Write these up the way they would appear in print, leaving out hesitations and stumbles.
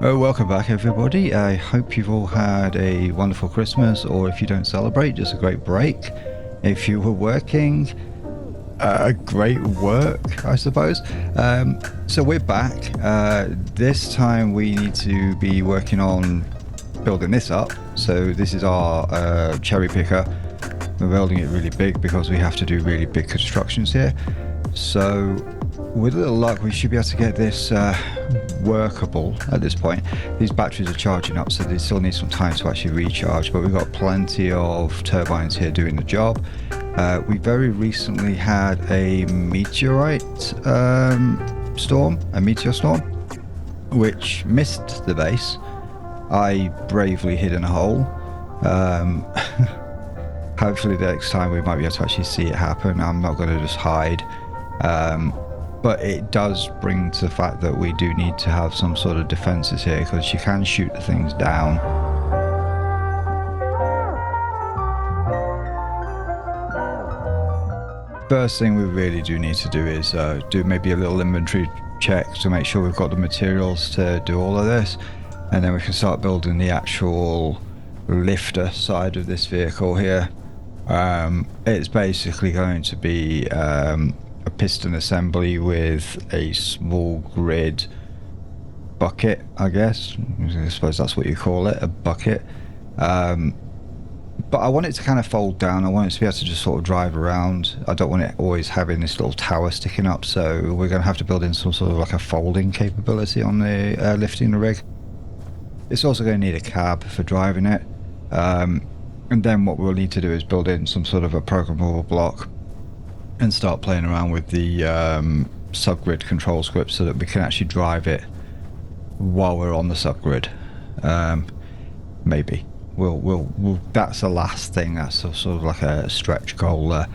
Oh, welcome back everybody. I hope you've all had a wonderful Christmas, or if you don't celebrate, just a great break. If you were working, great work, I suppose. So we're back. This time we need to be working on building this up. So this is our cherry picker. We're building it really big because we have to do really big constructions here. So with a little luck, we should be able to get this workable at this point. These batteries are charging up, so they still need some time to actually recharge, but we've got plenty of turbines here doing the job. We very recently had a meteorite storm, a meteor storm, which missed the base. I bravely hid in a hole. Hopefully the next time we might be able to actually see it happen. I'm not going to just hide. But it does bring to the fact that we do need to have some sort of defenses here, because you can shoot the things down. First thing we really do need to do is do maybe a little inventory check to make sure we've got the materials to do all of this, and then we can start building the actual lifter side of this vehicle here. It's basically going to be a piston assembly with a small grid bucket, I guess. I suppose that's what you call it, a bucket. But I want it to kind of fold down. I want it to be able to just sort of drive around. I don't want it always having this little tower sticking up, so we're going to have to build in some sort of like a folding capability on the lifting the rig. It's also going to need a cab for driving it. And then what we'll need to do is build in some sort of a programmable block and start playing around with the subgrid control script so that we can actually drive it while we're on the subgrid. Maybe we'll that's the last thing. That's sort of like a stretch goal there.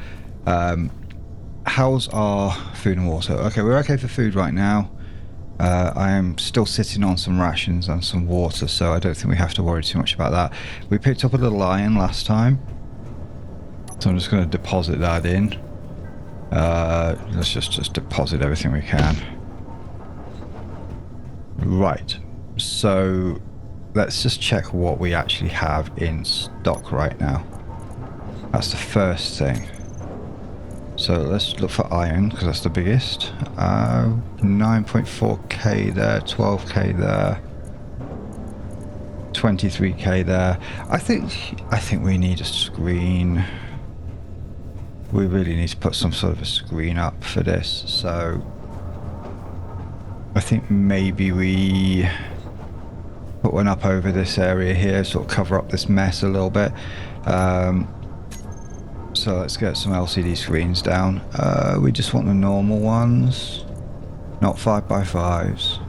How's our food and water? Okay, we're okay for food right now. I am still sitting on some rations and some water, so I don't think we have to worry too much about that. We picked up a little iron last time, so I'm just going to deposit that in. Let's just deposit everything we can. Right, so let's just check what we actually have in stock right now. That's the first thing. So let's look for iron, because that's the biggest. 9.4k there, 12k there, 23k there. I think we need a screen. We really need to put some sort of a screen up for this, so I think maybe we put one up over this area here, sort of cover up this mess a little bit. So let's get some LCD screens down. We just want the normal ones, not 5x5s.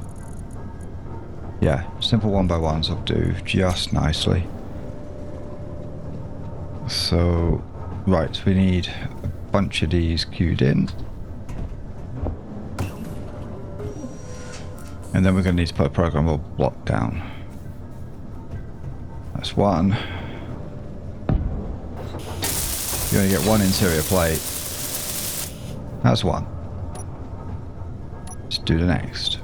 Yeah, simple 1x1s will do just nicely. So, right, we need a bunch of these queued in. And then we're going to need to put a programmable block down. That's one. You're going to get one interior plate. That's one. Let's do the next.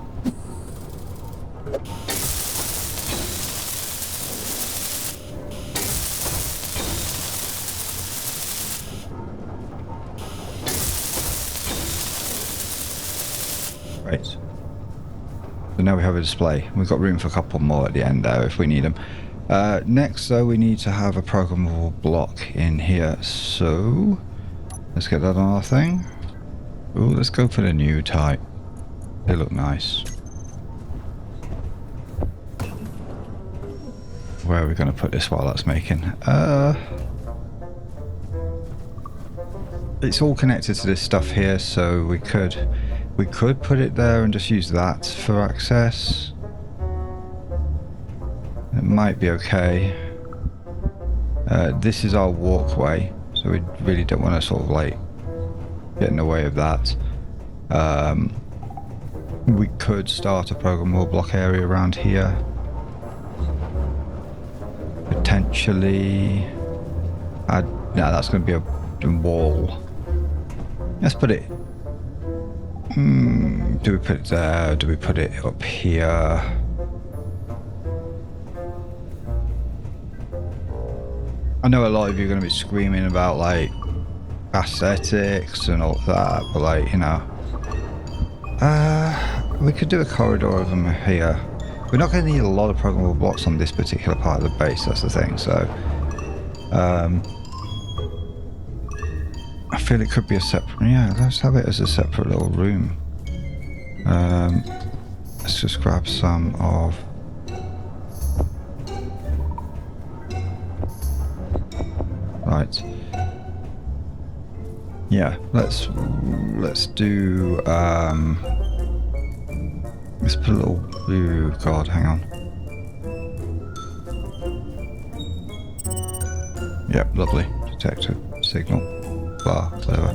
Right. So now we have a display. We've got room for a couple more at the end there if we need them. Next though, we need to have a programmable block in here, so let's get that on our thing. Ooh, let's go for the new type. They look nice. Where are we going to put this while that's making? It's all connected to this stuff here, so we could put it there and just use that for access. It might be okay. This is our walkway, so we really don't want to sort of like get in the way of that. We could start a programmable block area around here. Potentially. No, that's going to be a wall. Let's put it. Do we put it there? Do we put it up here? I know a lot of you are going to be screaming about like aesthetics and all that, but like, you know, we could do a corridor of them here. We're not going to need a lot of programmable blocks on this particular part of the base, that's the thing, so I feel it could be a separate, yeah, let's have it as a separate little room. Let's just grab some of right. Yeah, let's do let's put a little, oh god, hang on. Yep, lovely. Detector signal bar, whatever.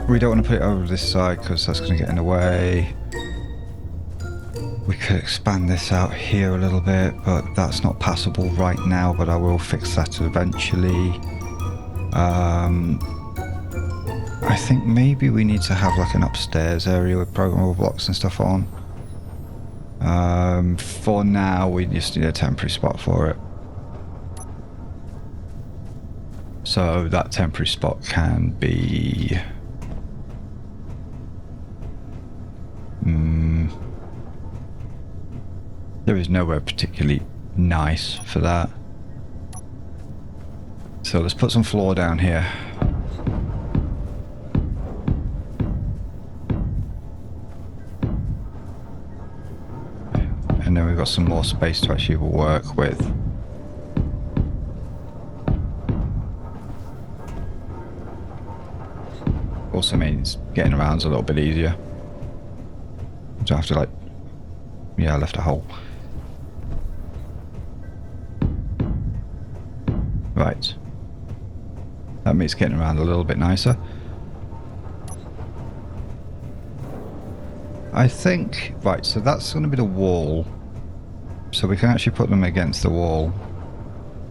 We don't want to put it over this side because that's going to get in the way. We could expand this out here a little bit, but that's not passable right now, but I will fix that eventually. I think maybe we need to have like an upstairs area with programmable blocks and stuff on. For now, we just need a temporary spot for it. So that temporary spot can be... there is nowhere particularly nice for that. So let's put some floor down here. And then we've got some more space to actually work with. Also means getting around's a little bit easier. So I have to like, yeah, I left a hole. Right. That makes getting around a little bit nicer. I think, right, so that's going to be the wall. So we can actually put them against the wall.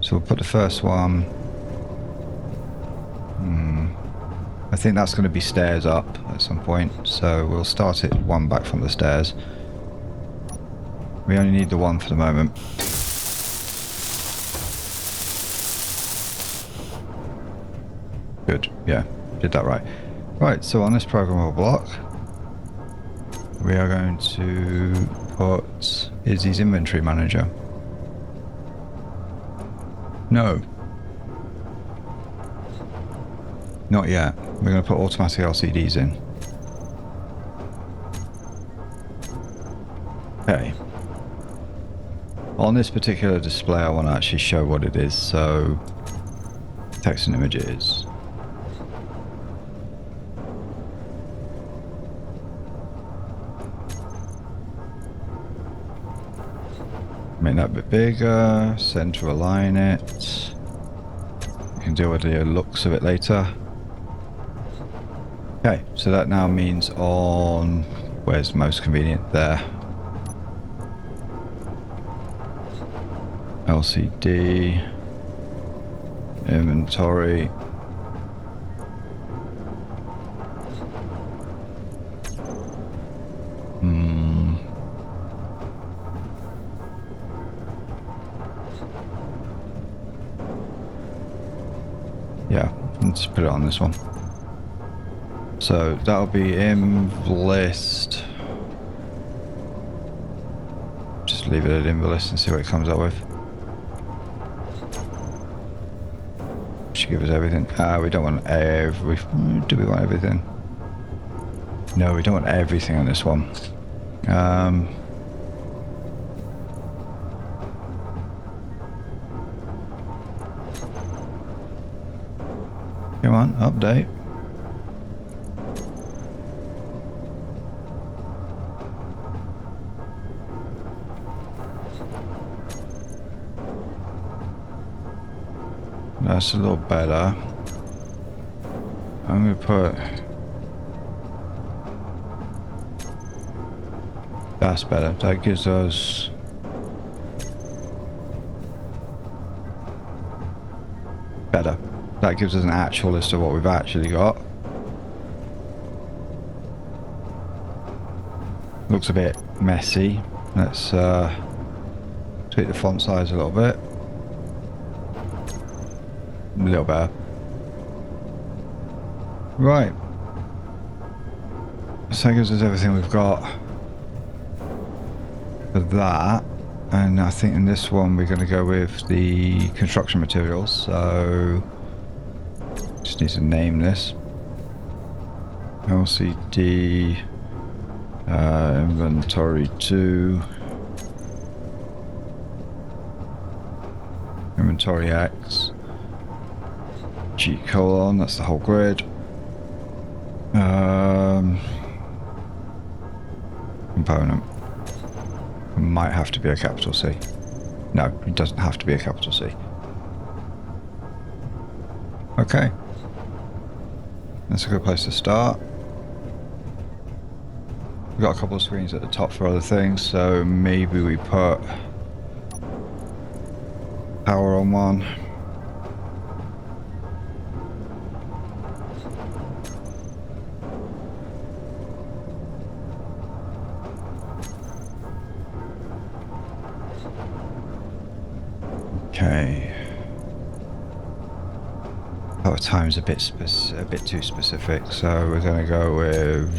So we'll put the first one. I think that's going to be stairs up at some point. So we'll start it one back from the stairs. We only need the one for the moment. Good, yeah, did that right. Right, so on this programmable block, we are going to put Izzy's inventory manager. No. Not yet. We're going to put automatic LCDs in. Okay. On this particular display, I want to actually show what it is, so text and images. Make that a bit bigger, center align it. You can deal with the looks of it later. Okay, so that now means on, where's most convenient? There. LCD, inventory. Yeah, let's put it on this one. So that'll be inv list. Just leave it at inv list and see what it comes up with. Should give us everything. We don't want every. Do we want everything? No, we don't want everything on this one. Come on, update. That's a little better. I'm going to put... That's better. That gives us... Better. That gives us an actual list of what we've actually got. Looks a bit messy. Let's tweak the font size a little bit. little better. Right. So that gives us everything we've got for that. And I think in this one we're going to go with the construction materials. So just need to name this. LCD inventory 2. Inventory X. G colon, that's the whole grid. Component. It might have to be a capital C. No, it doesn't have to be a capital C. Okay. That's a good place to start. We've got a couple of screens at the top for other things, so maybe we put power on one. Okay. Our time's a bit too specific, so we're going to go with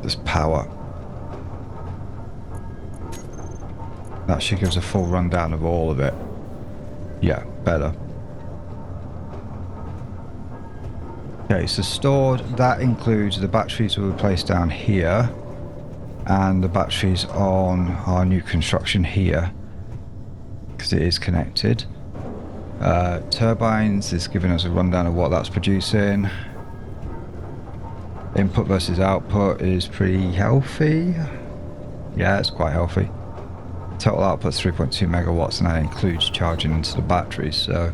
this power. That should give us a full rundown of all of it. Yeah, better. Okay, so stored, that includes the batteries we'll place down here and the batteries on our new construction here, because it is connected. Turbines is giving us a rundown of what that's producing. Input versus output is pretty healthy. Yeah, it's quite healthy. Total output's 3.2 megawatts, and that includes charging into the batteries, so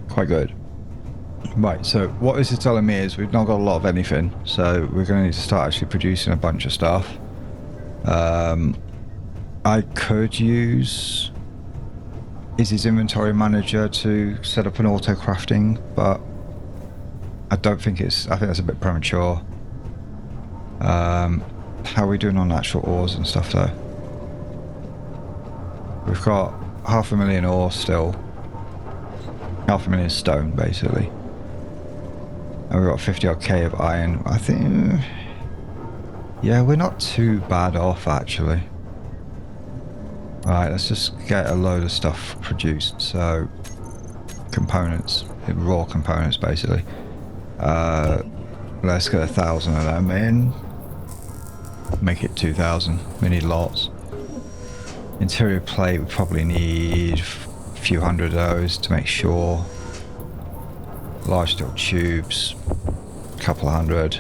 quite good. Right, so what this is telling me is we've not got a lot of anything, so we're going to need to start actually producing a bunch of stuff. I could use Izzy's inventory manager to set up an auto crafting, but I don't think it's, I think that's a bit premature. How are we doing on actual ores and stuff though? We've got 500,000 ore still. 500,000 stone basically. And we've got 50 odd K of iron. I think, yeah, we're not too bad off actually. Right, let's just get a load of stuff produced. So, components, raw components basically. Let's get 1,000 of them in. Make it 2,000. We need lots. Interior plate, we probably need a few hundred of those to make sure. Large steel tubes, a couple of hundred,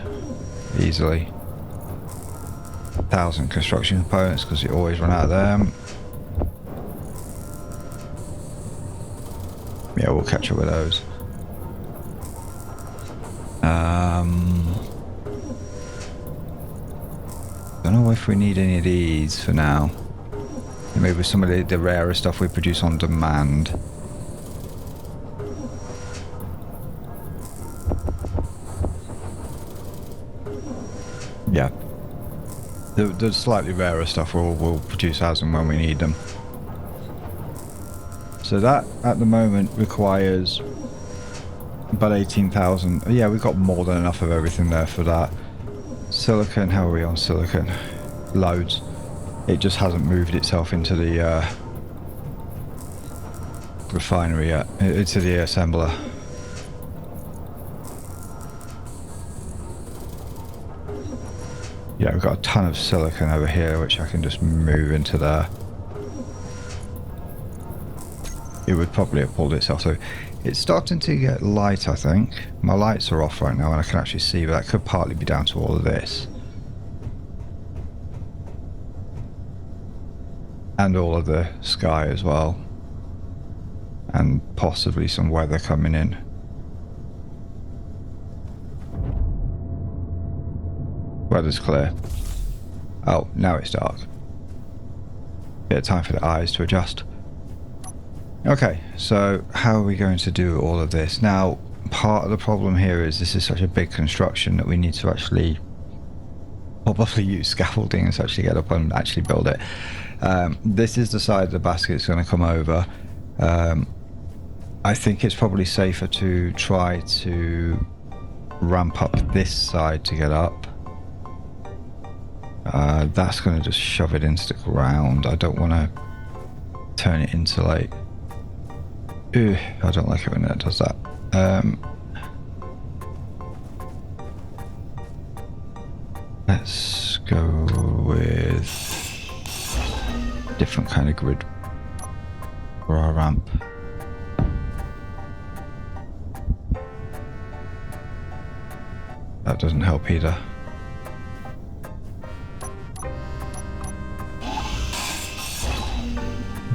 easily. 1,000 construction components because you always run out of them. Yeah, we'll catch up with those. Don't know if we need any of these for now. Maybe some of the rarer stuff we produce on demand. Yeah. The slightly rarer stuff we'll produce as and when we need them. So that, at the moment, requires about 18,000. Yeah, we've got more than enough of everything there for that. Silicon, how are we on silicon? Loads. It just hasn't moved itself into the refinery yet, into the assembler. Yeah, we've got a ton of silicon over here, which I can just move into there. It would probably have pulled itself through. It's starting to get light, I think. My lights are off right now and I can actually see, but that could partly be down to all of this. And all of the sky as well. And possibly some weather coming in. Weather's clear. Oh, now it's dark. Bit of time for the eyes to adjust. Okay, so how are we going to do all of this? Now, part of the problem here is this is such a big construction that we need to actually probably use scaffolding and actually get up and actually build it. This is the side of the basket that's going to come over. I think it's probably safer to try to ramp up this side to get up. That's going to just shove it into the ground. I don't want to turn it into like... Ugh, I don't like it when it does that. Let's go with different kind of grid for our ramp. That doesn't help either.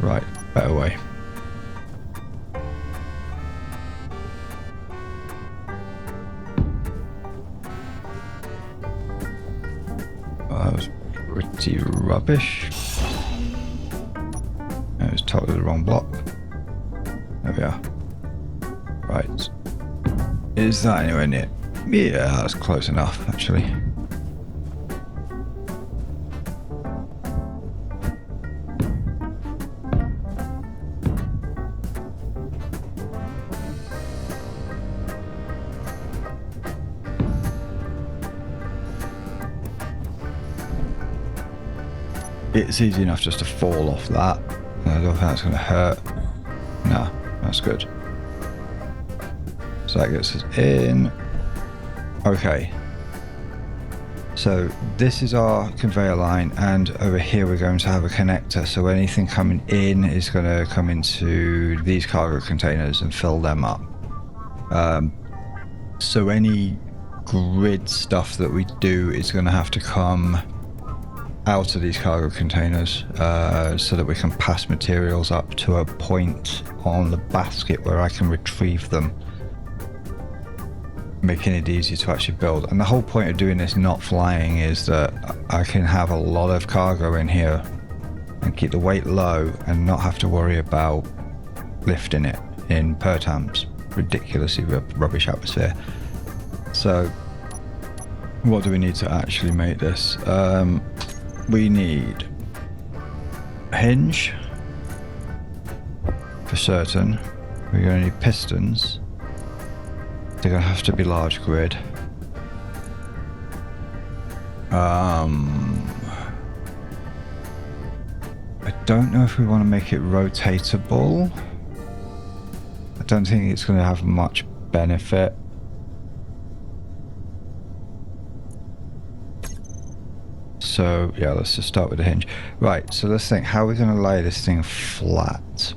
Right, better way. That was pretty rubbish. It was totally the wrong block. There we are. Right. Is that anywhere near? Yeah, that's close enough, actually. It's easy enough just to fall off that. I don't think that's going to hurt. No, that's good. So that gets us in. Okay. So this is our conveyor line, and over here we're going to have a connector. So anything coming in is going to come into these cargo containers and fill them up. So any grid stuff that we do is going to have to come out of these cargo containers so that we can pass materials up to a point on the basket where I can retrieve them, making it easy to actually build. And the whole point of doing this not flying is that I can have a lot of cargo in here and keep the weight low and not have to worry about lifting it in Pertam's ridiculously rubbish atmosphere. So what do we need to actually make this? We need a hinge for certain. We're going to need pistons. They're going to have to be large grid. I don't know if we want to make it rotatable. I don't think it's going to have much benefit. So yeah, let's just start with the hinge. Right, so let's think, how are we going to lay this thing flat?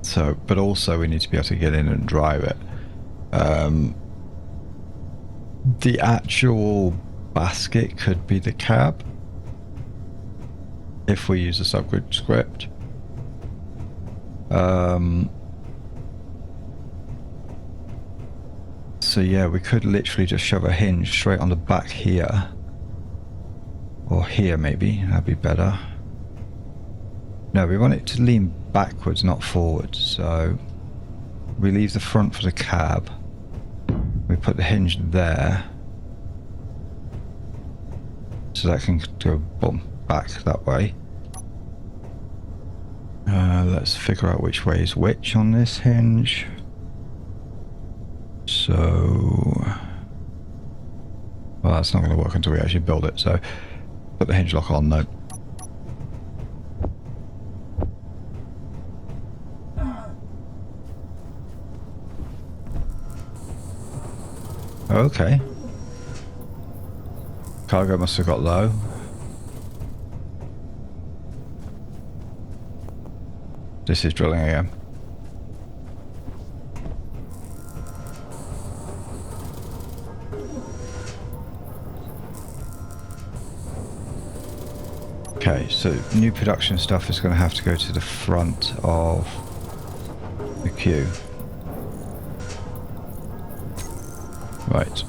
So, but also we need to be able to get in and drive it. The actual basket could be the cab if we use a subgrid script. So yeah, we could literally just shove a hinge straight on the back here. Or here maybe, that'd be better. No, we want it to lean backwards, not forwards. So we leave the front for the cab. We put the hinge there. So that can go boom, back that way. Let's figure out which way is which on this hinge. So... well, that's not going to work until we actually build it, so... put the hinge lock on though. Okay. Cargo must have got low. This is drilling again. Okay, so new production stuff is going to have to go to the front of the queue. Right.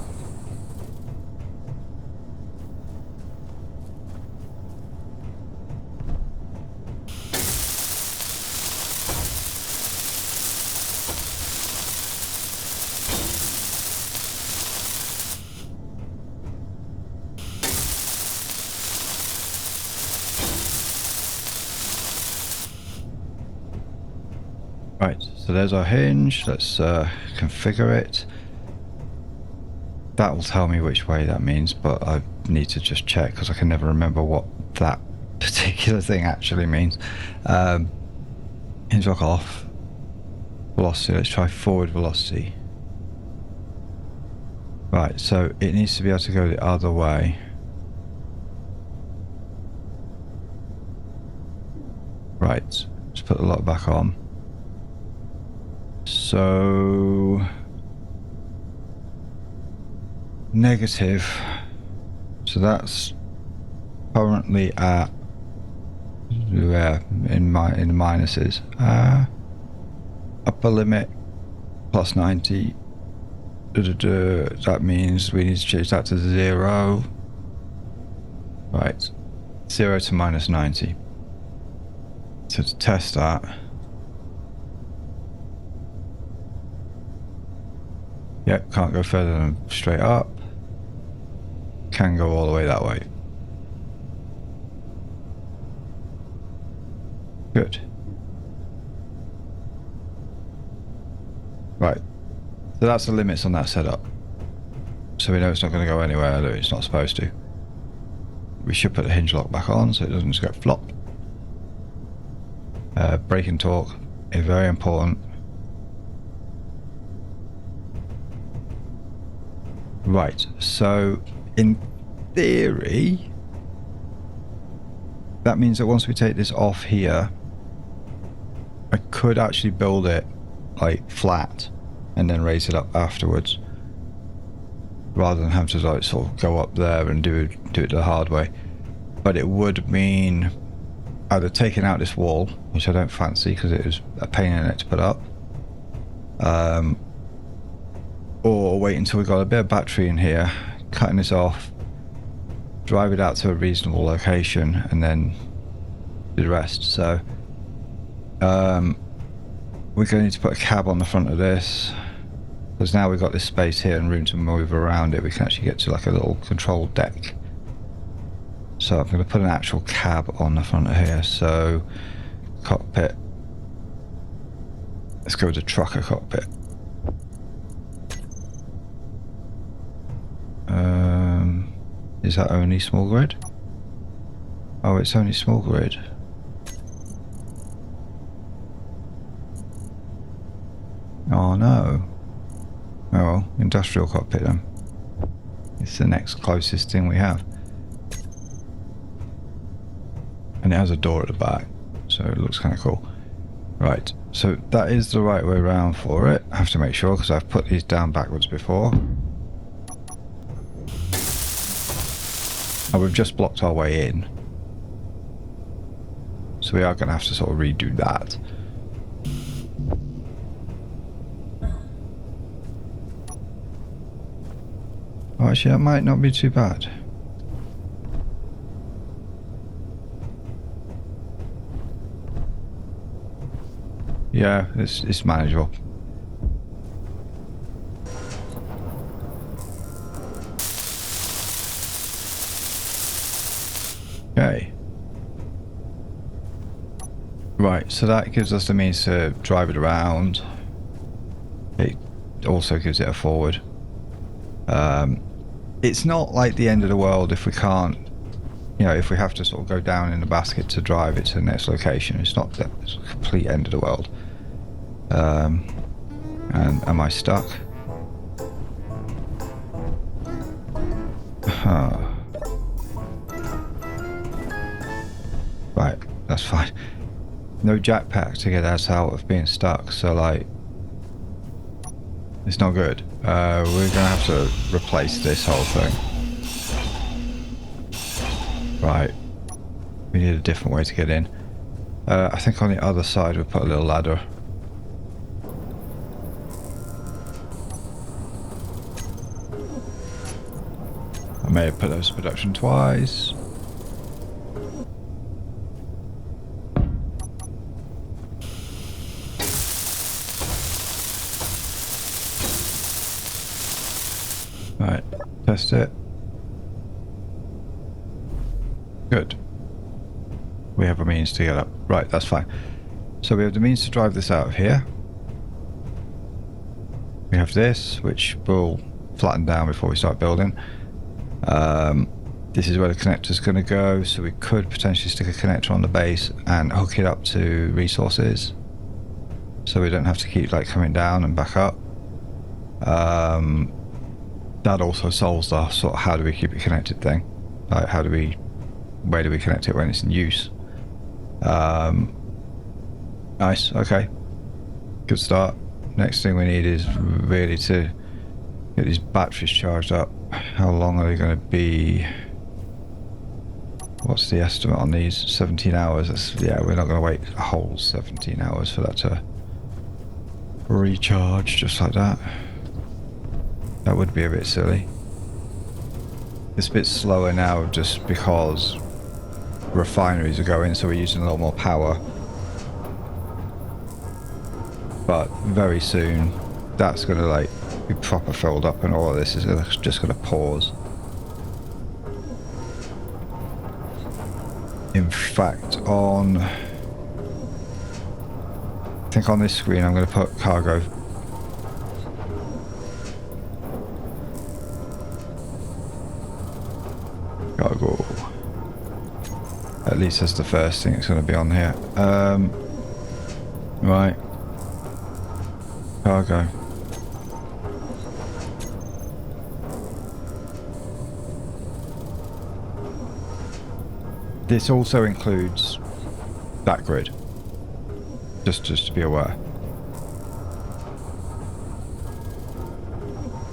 Right, so there's our hinge. Let's configure it. That will tell me which way that means, but I need to just check because I can never remember what that particular thing actually means. Hinge lock off. Velocity, let's try forward velocity. Right, so it needs to be able to go the other way. Right, let's put the lock back on. So... negative. So that's currently at... yeah, in the minuses. Upper limit plus 90. That means we need to change that to 0. Right. 0 to minus 90. So to test that. Yep, can't go further than straight up. Can go all the way that way. Good. Right. So that's the limits on that setup. So we know it's not going to go anywhere that it's not supposed to. We should put the hinge lock back on so it doesn't just go flop. Brake and torque is very important. Right, so in theory, that means that once we take this off here, I could actually build it like flat and then raise it up afterwards, rather than have to like sort of go up there and do it the hard way. But it would mean either taking out this wall, which I don't fancy because it is a pain in it to put up, or wait until we've got a bit of battery in here, cutting this off, drive it out to a reasonable location, and then do the rest. So we're going to need to put a cab on the front of this, because now we've got this space here and room to move around it. We can actually get to like a little control deck. So I'm going to put an actual cab on the front of here. So cockpit, let's go with the trucker cockpit. Is that only small grid? Oh, it's only small grid. Oh no. Oh well, industrial cockpit then. It's the next closest thing we have. And it has a door at the back, so it looks kind of cool. Right, so that is the right way around for it. I have to make sure because I've put these down backwards before. And we've just blocked our way in. So we are going to have to sort of redo that. Oh, actually, that might not be too bad. Yeah, it's manageable. Okay. Right, so that gives us the means to drive it around. It also gives it a forward. It's not like the end of the world if we can't, you know, if we have to sort of go down in the basket to drive it to the next location. It's not the complete end of the world. And am I stuck? Right, that's fine. No jetpack to get us out of being stuck, so like, it's not good. We're gonna have to replace this whole thing. Right, we need a different way to get in. I think on the other side we'll put a little ladder. I may have put those in production twice. Right, test it. Good. We have a means to get up. Right, that's fine. So we have the means to drive this out of here. We have this, which will flatten down before we start building. This is where the connector's going to go, so we could potentially stick a connector on the base and hook it up to resources, so we don't have to keep like coming down and back up. That also solves the sort of how do we keep it connected thing. Like where do we connect it when it's in use? Nice, okay. Good start. Next thing we need is really to get these batteries charged up. How long are they going to be? What's the estimate on these? 17 hours. Yeah, we're not going to wait a whole 17 hours for that to recharge just like that. That would be a bit silly. It's a bit slower now just because refineries are going, so we're using a lot more power. But very soon, that's going to like be proper filled up, and all of this is just going to pause. In fact, I think on this screen I'm going to put cargo. Cargo. At least that's the first thing that's going to be on here. Right. Cargo. This also includes that grid. Just to be aware.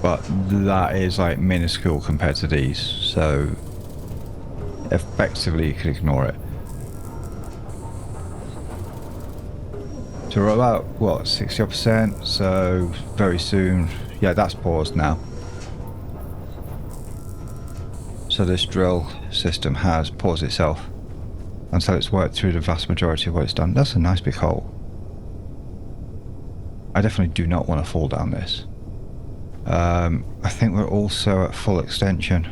But that is like minuscule compared to these, so effectively you can ignore it. So we're about, what, 60%, so very soon, yeah, that's paused now. So this drill system has paused itself until it's worked through the vast majority of what it's done. That's a nice big hole. I definitely do not want to fall down this. I think we're also at full extension.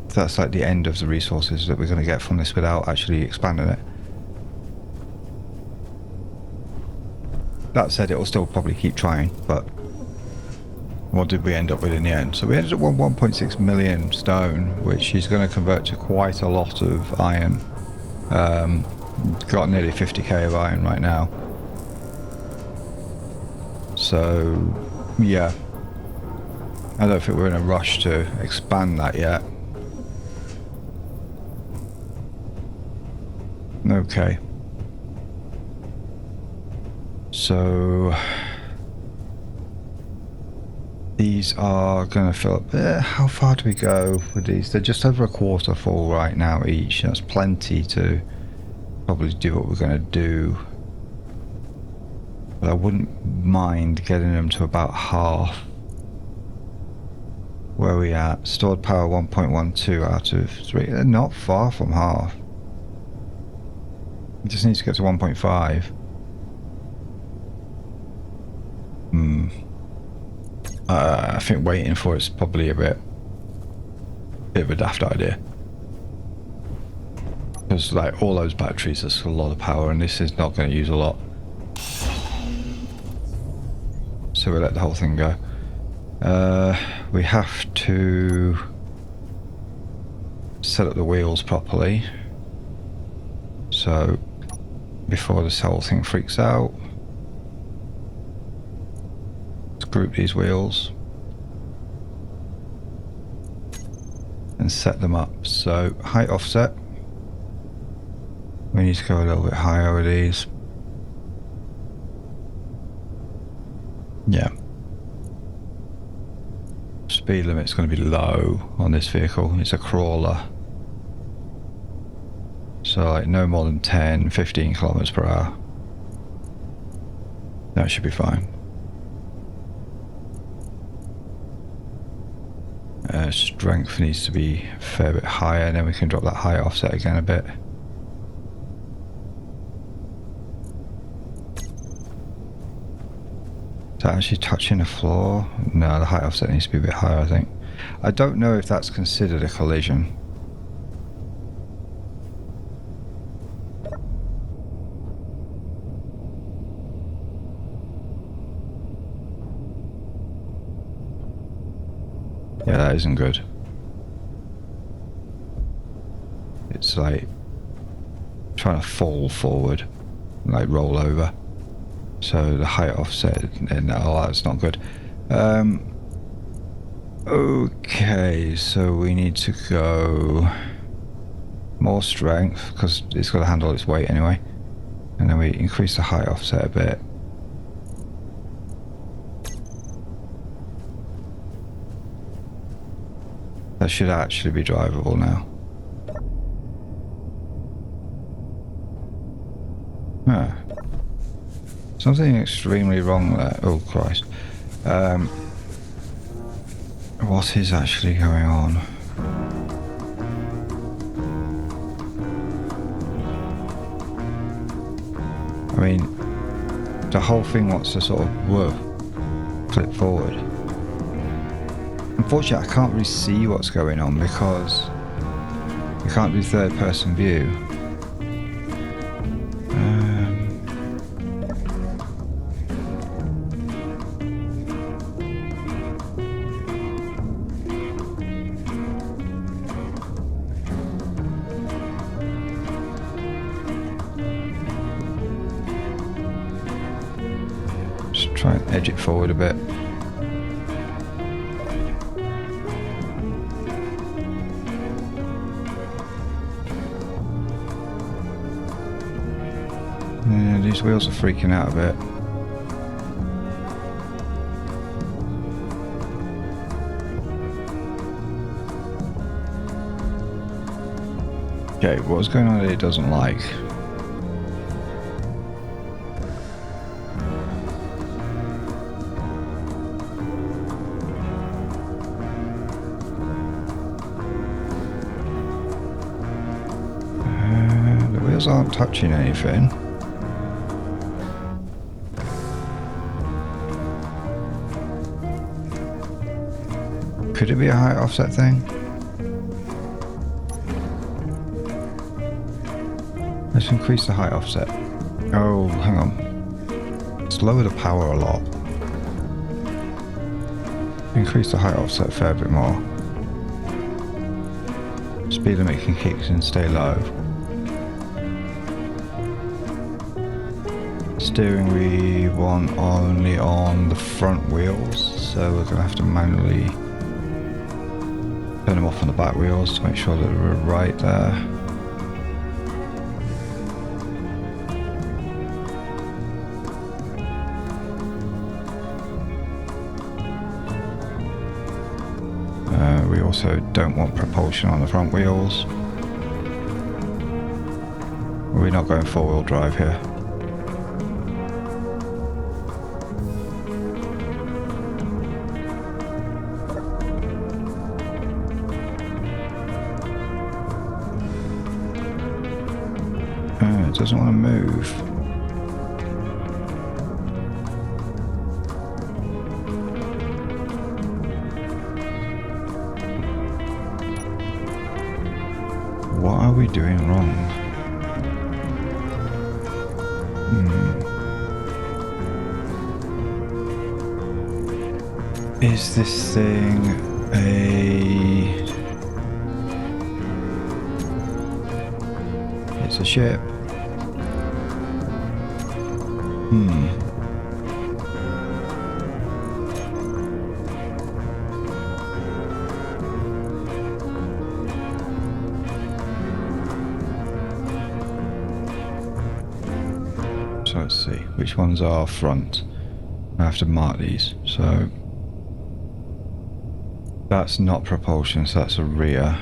That's like the end of the resources that we're going to get from this without actually expanding it. That said, it will still probably keep trying, but what did we end up with in the end? So we ended up with 1.6 million stone, which is going to convert to quite a lot of iron. Got nearly 50k of iron right now. So, yeah. I don't think we're in a rush to expand that yet. Okay. So these are going to fill up. How far do we go with these? They're just over a quarter full right now each. That's plenty to probably do what we're going to do. But I wouldn't mind getting them to about half. Where are we at? Stored power 1.12 out of 3. They're not far from half. We just need to get to 1.5. I think waiting for it's probably a bit of a daft idea. Because like all those batteries, that's a lot of power, and this is not going to use a lot. So we'll let the whole thing go. We have to set up the wheels properly. So before this whole thing freaks out, let's group these wheels and set them up. So height offset, we need to go a little bit higher with these. Yeah. Speed limit's going to be low on this vehicle. It's a crawler. So like no more than 10, 15 kilometers per hour. That should be fine. Strength needs to be a fair bit higher, and then we can drop that height offset again a bit. Is that actually touching the floor? No, the height offset needs to be a bit higher, I think. I don't know if that's considered a collision. Yeah, that isn't good. It's like trying to fall forward, like roll over. So the height offset, and oh, that's not good. Okay, so we need to go more strength because it's got to handle its weight anyway, and then we increase the height offset a bit. That should actually be drivable now. Huh. Something extremely wrong there. Oh Christ. What is actually going on? I mean, the whole thing wants to sort of flip forward. Unfortunately, I can't really see what's going on because you can't do third person view. Just try and edge it forward a bit. Yeah, these wheels are freaking out a bit. Okay, what's going on that it doesn't like? The wheels aren't touching anything. Could it be a height offset thing? Let's increase the height offset. Oh, hang on. Let's lower the power a lot. Increase the height offset a fair bit more. Speed limit can kick and stay low. Steering we want only on the front wheels, so we're going to have to manually turn them off on the back wheels to make sure that we're right there. We also don't want propulsion on the front wheels. We're not going four-wheel drive here. It doesn't want to move. What are we doing wrong? Is this thing It's a ship. So let's see, which ones are front? I have to mark these. So that's not propulsion, so that's a rear.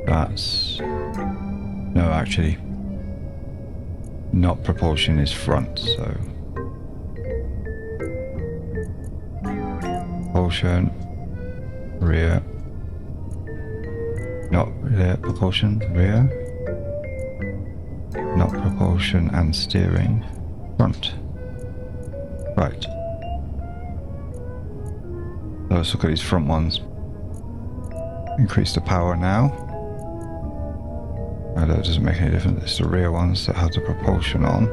That's... no, actually, not propulsion is front, so... propulsion, rear. Not rear, propulsion, rear. Not propulsion and steering, front. Right. So let's look at these front ones. Increase the power now. No, that doesn't make any difference. It's the rear ones that have the propulsion on.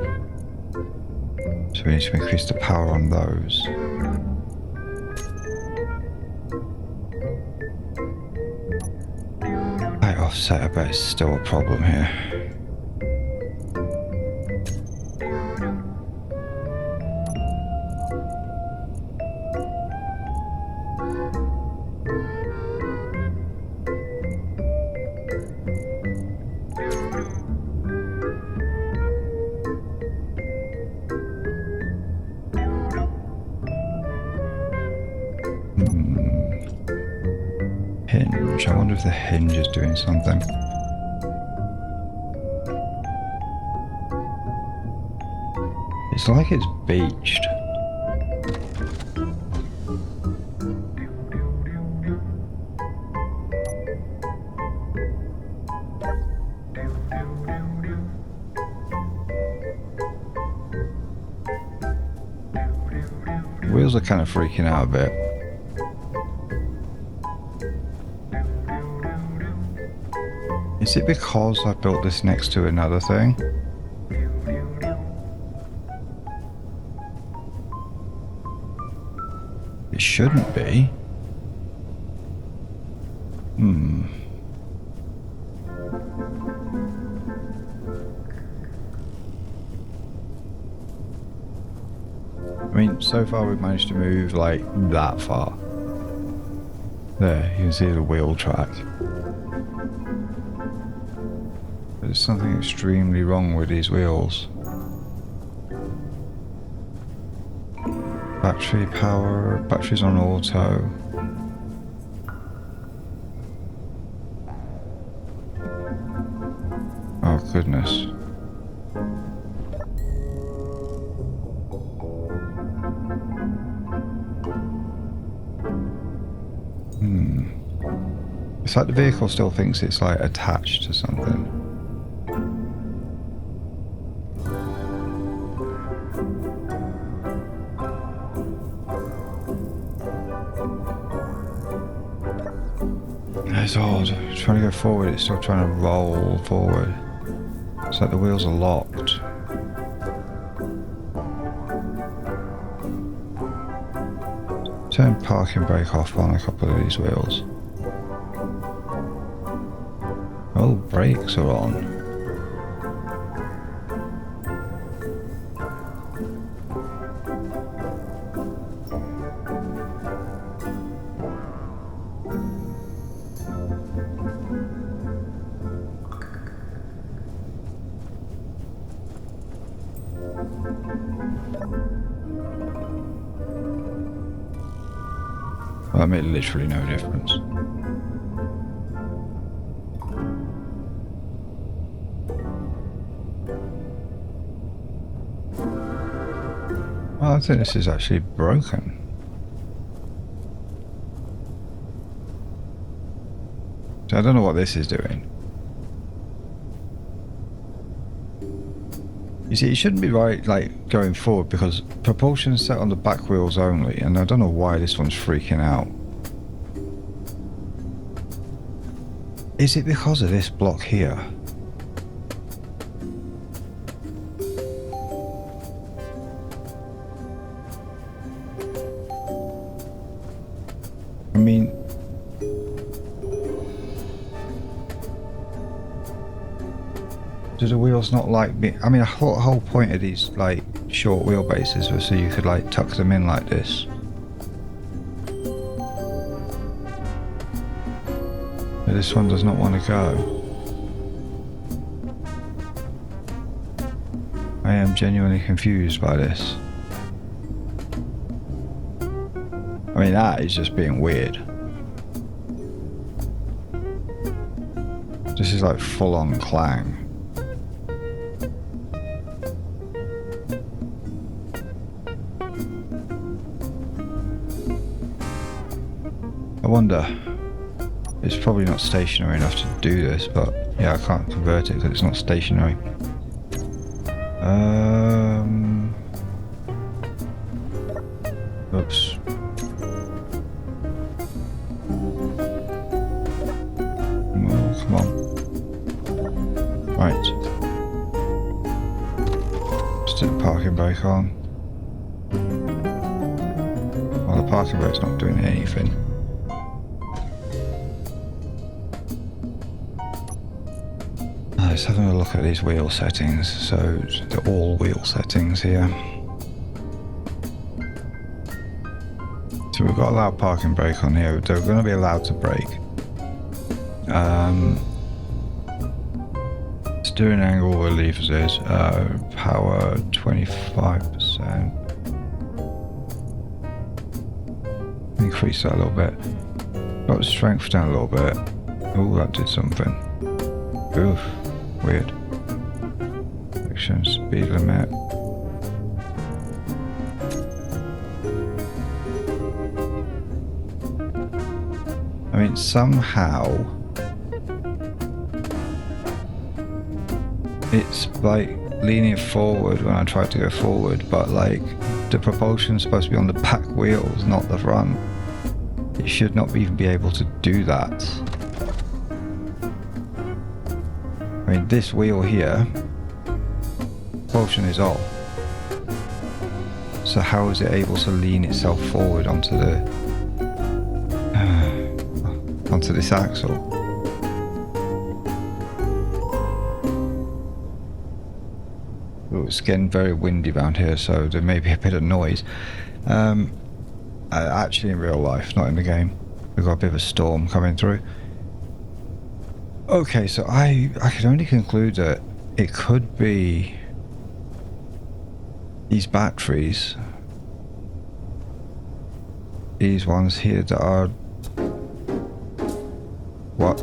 So we need to increase the power on those. Light offset, I bet it's still a problem here. Hinge. I wonder if the hinge is doing something. It's like it's beached. Wheels are kind of freaking out a bit. Is it because I built this next to another thing? It shouldn't be. I mean, so far we've managed to move like that far. There, you can see the wheel track. There's something extremely wrong with these wheels. Battery power, batteries on auto. Oh goodness. It's like the vehicle still thinks it's like attached to something. It's odd. It's trying to go forward, it's still trying to roll forward. It's like the wheels are locked. Turn parking brake off on a couple of these wheels. Oh, brakes are on. Well, that made literally no difference. Well, I think this is actually broken. So I don't know what this is doing. You see, it shouldn't be right, like, going forward because propulsion's set on the back wheels only, and I don't know why this one's freaking out. Is it because of this block here? I mean, do the wheels not like me? I mean, I thought the whole point of these like short wheelbases was so you could like tuck them in like this. But this one does not want to go. I am genuinely confused by this. I mean, that is just being weird. This is like full-on clang. I wonder, it's probably not stationary enough to do this, but yeah, I can't convert it because it's not stationary. Oops. Oh, come on. Right. Stick the parking brake on. parking brake's not doing anything. Let's have a look at these wheel settings. So the all wheel settings here. So we've got allowed parking brake on here. They're going to be allowed to brake. Steering angle where levers is. Power 25%. Increase that a little bit. Got the strength down a little bit. Oh, that did something. Oof. Weird. Action speed limit. I mean, somehow it's like leaning forward when I try to go forward, but like the propulsion's supposed to be on the back wheels, not the front. It should not even be able to do that. I mean, this wheel here, propulsion is off. So how is it able to lean itself forward onto the onto this axle? Ooh, it's getting very windy around here, so there may be a bit of noise. Actually, in real life, not in the game. We've got a bit of a storm coming through. Okay, so I can only conclude that it could be these batteries, these ones here that are what?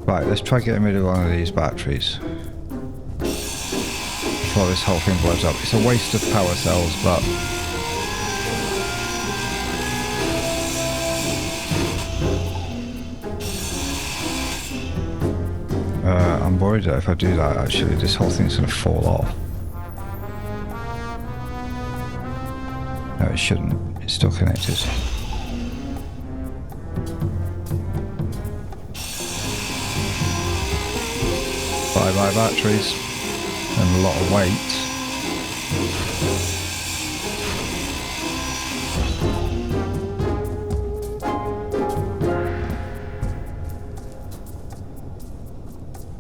Right, let's try getting rid of one of these batteries before this whole thing blows up. It's a waste of power cells, but I'm worried that if I do that, actually, this whole thing's going to fall off. No, it shouldn't. It's still connected. Bye-bye batteries. And a lot of weight.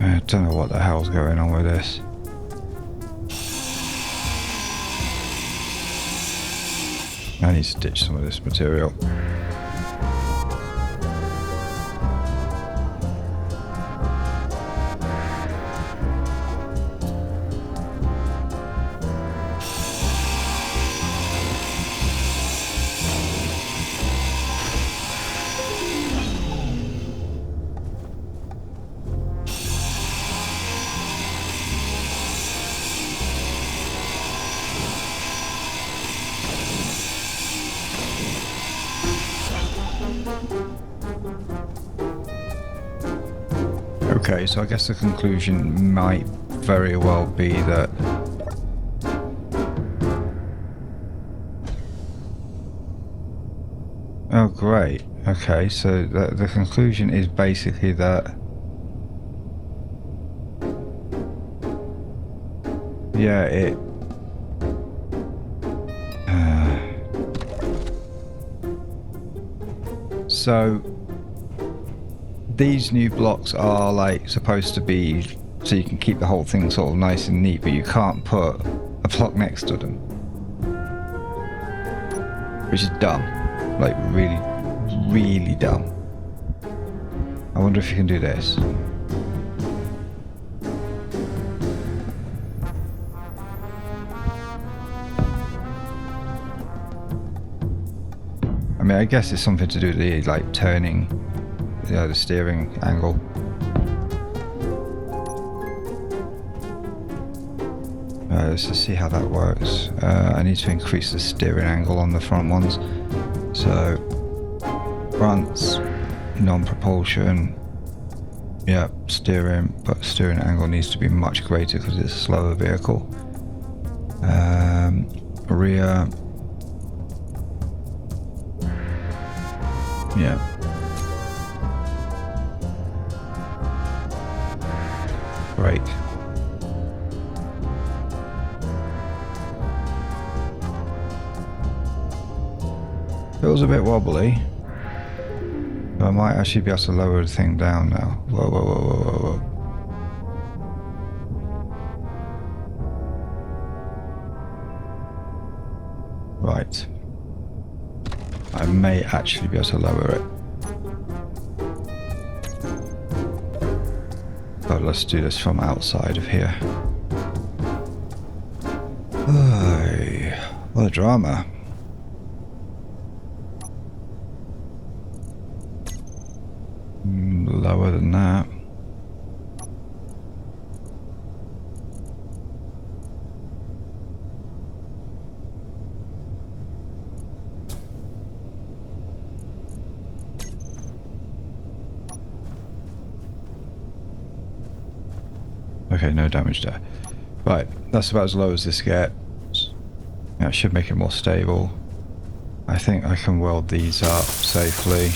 I don't know what the hell's going on with this. I need to ditch some of this material. Okay, so I guess the conclusion might very well be that oh great, okay, so the conclusion is basically that yeah, it so these new blocks are like supposed to be so you can keep the whole thing sort of nice and neat, but you can't put a block next to them, which is dumb, like really, really dumb. I wonder if you can do this. I mean, I guess it's something to do with the like turning, the steering angle. Let's just see how that works. I need to increase the steering angle on the front ones. So, fronts, non-propulsion, yeah, steering, but steering angle needs to be much greater because it's a slower vehicle. Rear, yeah. brake. Feels a bit wobbly. But I might actually be able to lower the thing down now. Whoa, whoa, whoa, whoa, whoa, whoa. Right. I may actually be able to lower it. But let's do this from outside of here. Oy, what a drama. Lower than that. Okay, no damage there. Right, that's about as low as this gets. That should make it more stable. I think I can weld these up safely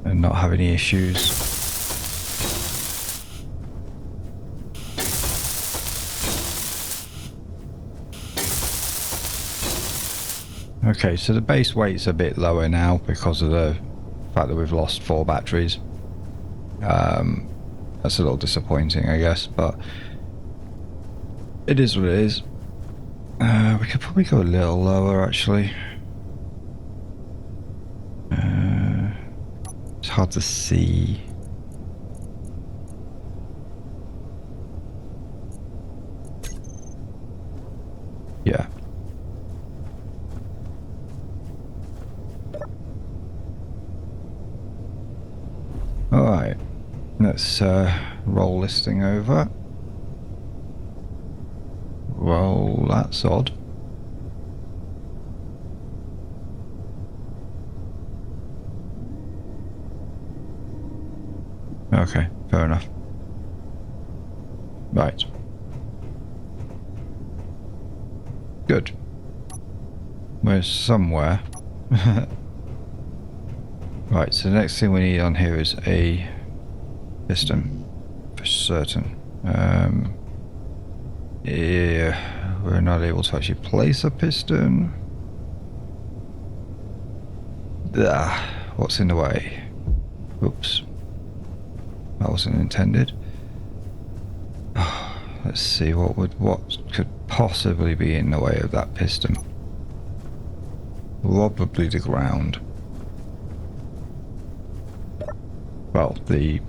and not have any issues. Okay, so the base weight's a bit lower now because of the fact that we've lost 4 batteries. That's a little disappointing, I guess, but it is what it is. We could probably go a little lower, actually. It's hard to see. Yeah. Alright. Let's roll this thing over. Well, that's odd. Okay, fair enough. Right. Good. We're somewhere. Right, so the next thing we need on here is a piston, for certain. Yeah, we're not able to actually place a piston. What's in the way? Oops. That wasn't intended. Let's see what could possibly be in the way of that piston. Probably the ground. Well, the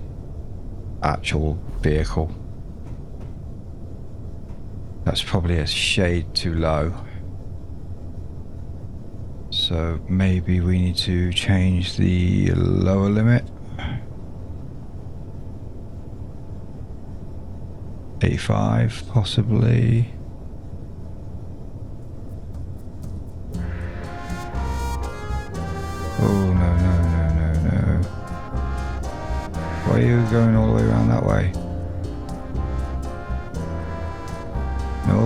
actual vehicle. That's probably a shade too low. So maybe we need to change the lower limit. 85 possibly. Oh no no no no no. Why are you going all the way around that way? No.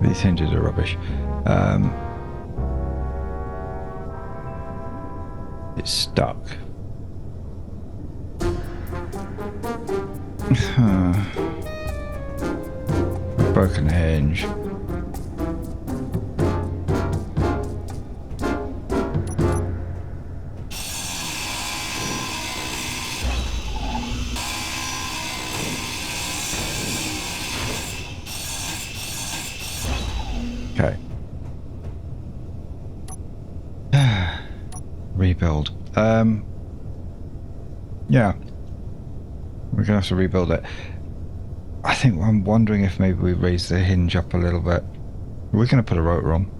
These hinges are rubbish. It's stuck. Broken hinge. Okay. Rebuild. Yeah. We're gonna have to rebuild it. I think I'm wondering if maybe we raise the hinge up a little bit. We're gonna put a rotor on.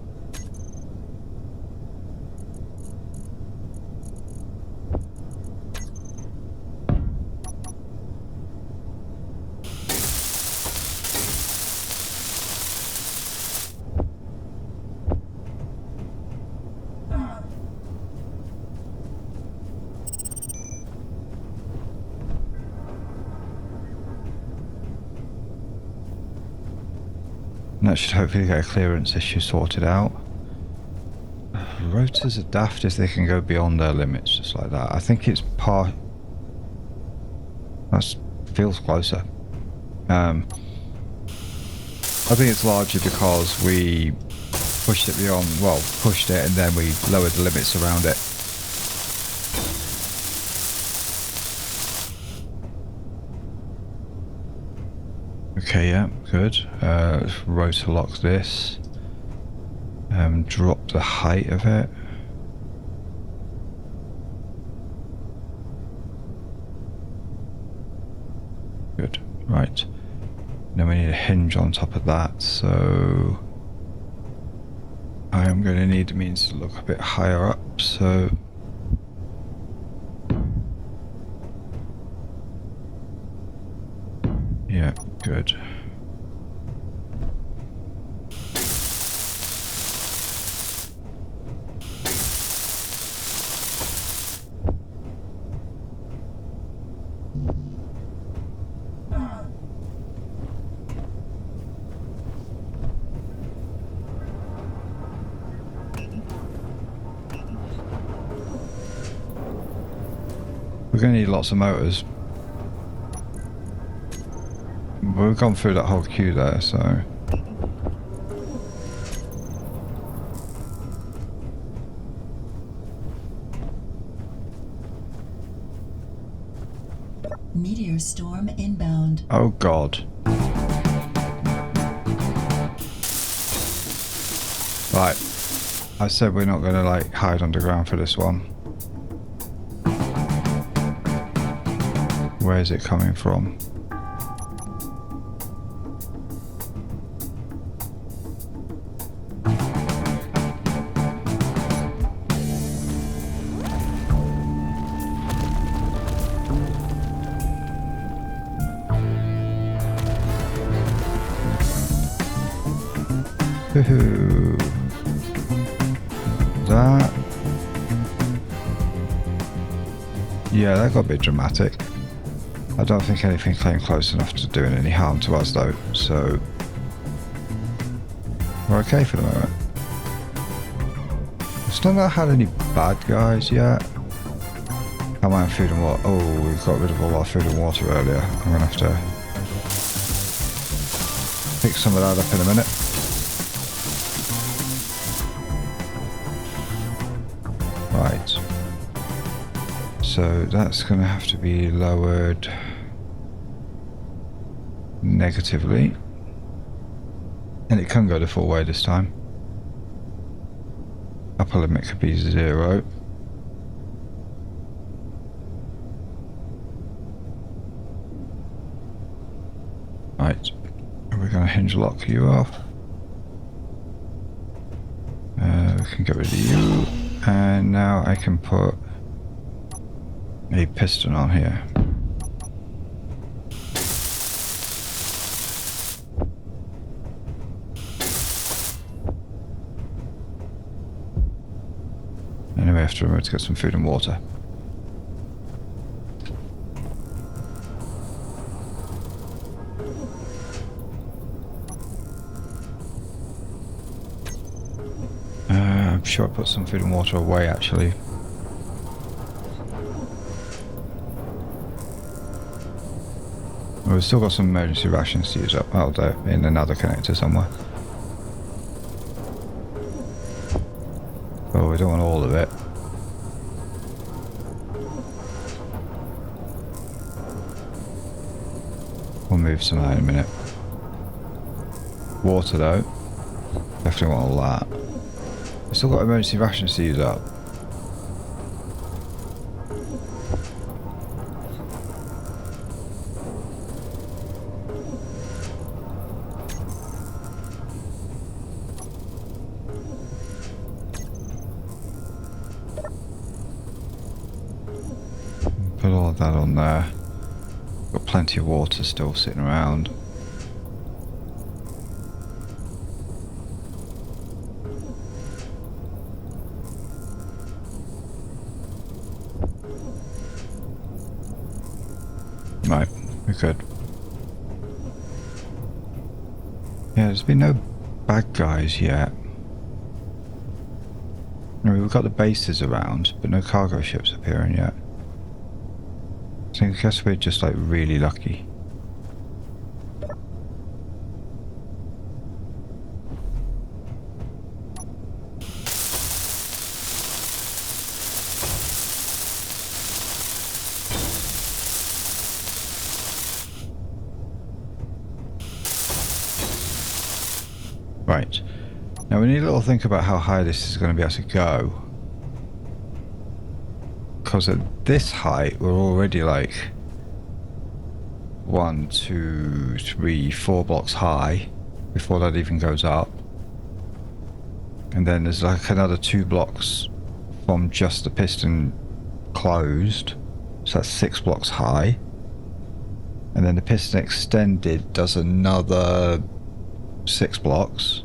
And that should hopefully get a clearance issue sorted out. Rotors are daft if they can go beyond their limits just like that. I think it's that feels closer. I think it's largely because we pushed it beyond, well, pushed it and then we lowered the limits around it. Okay, yeah, good. Let's rotor lock this. Drop the height of it. Good, right. Now we need a hinge on top of that, so I am going to need the means to look a bit higher up, so yeah, good. We're going to need lots of motors. We've gone through that whole queue there, so... Meteor storm inbound. Oh god. Right. I said we're not going to like hide underground for this one. Where is it coming from? Woohoo! That... yeah, that got a bit dramatic. I don't think anything came close enough to doing any harm to us though, so we're okay for the moment. Still not had any bad guys yet. How am I on food and water? Oh, we got rid of all our food and water earlier. I'm gonna have to pick some of that up in a minute. Right. So that's gonna have to be lowered negatively, and it can go the full way this time. Upper limit could be 0. Right, we're going to hinge lock you off. We can get rid of you, and now I can put a piston on here. Anyway, I have to remember to get some food and water. I'm sure I put some food and water away actually. We've still got some emergency rations to use up. Oh, they're in another connector somewhere. Oh, we don't want all of it. We'll move some out in a minute. Water though. Definitely want all that. We've still got emergency rations to use up. Put all of that on there. Got plenty of water still sitting around. Right, we're good. Yeah, there's been no bad guys yet. No, we've got the bases around, but no cargo ships appearing yet. So I guess we're just like really lucky. Right. Now we need a little think about how high this is going to be able to go. Because at this height we're already like 1, 2, 3, 4 blocks high before that even goes up. And then there's like another 2 blocks from just the piston closed. So that's 6 blocks high. And then the piston extended does another 6 blocks.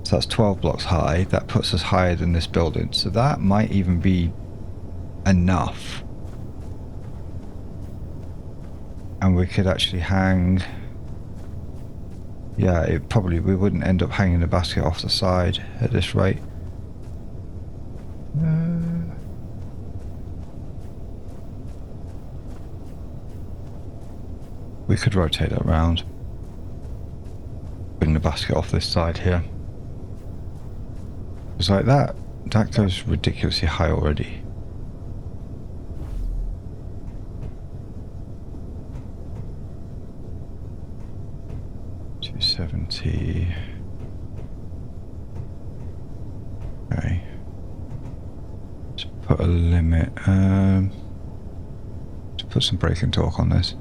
So that's 12 blocks high. That puts us higher than this building. So that might even be enough. And we could actually hang... Yeah, it probably... we wouldn't end up hanging the basket off the side at this rate. We could rotate that around. Bring the basket off this side here. It's like that. That goes ridiculously high already. $270. Okay. Let's put a limit. Let's put some braking torque on this.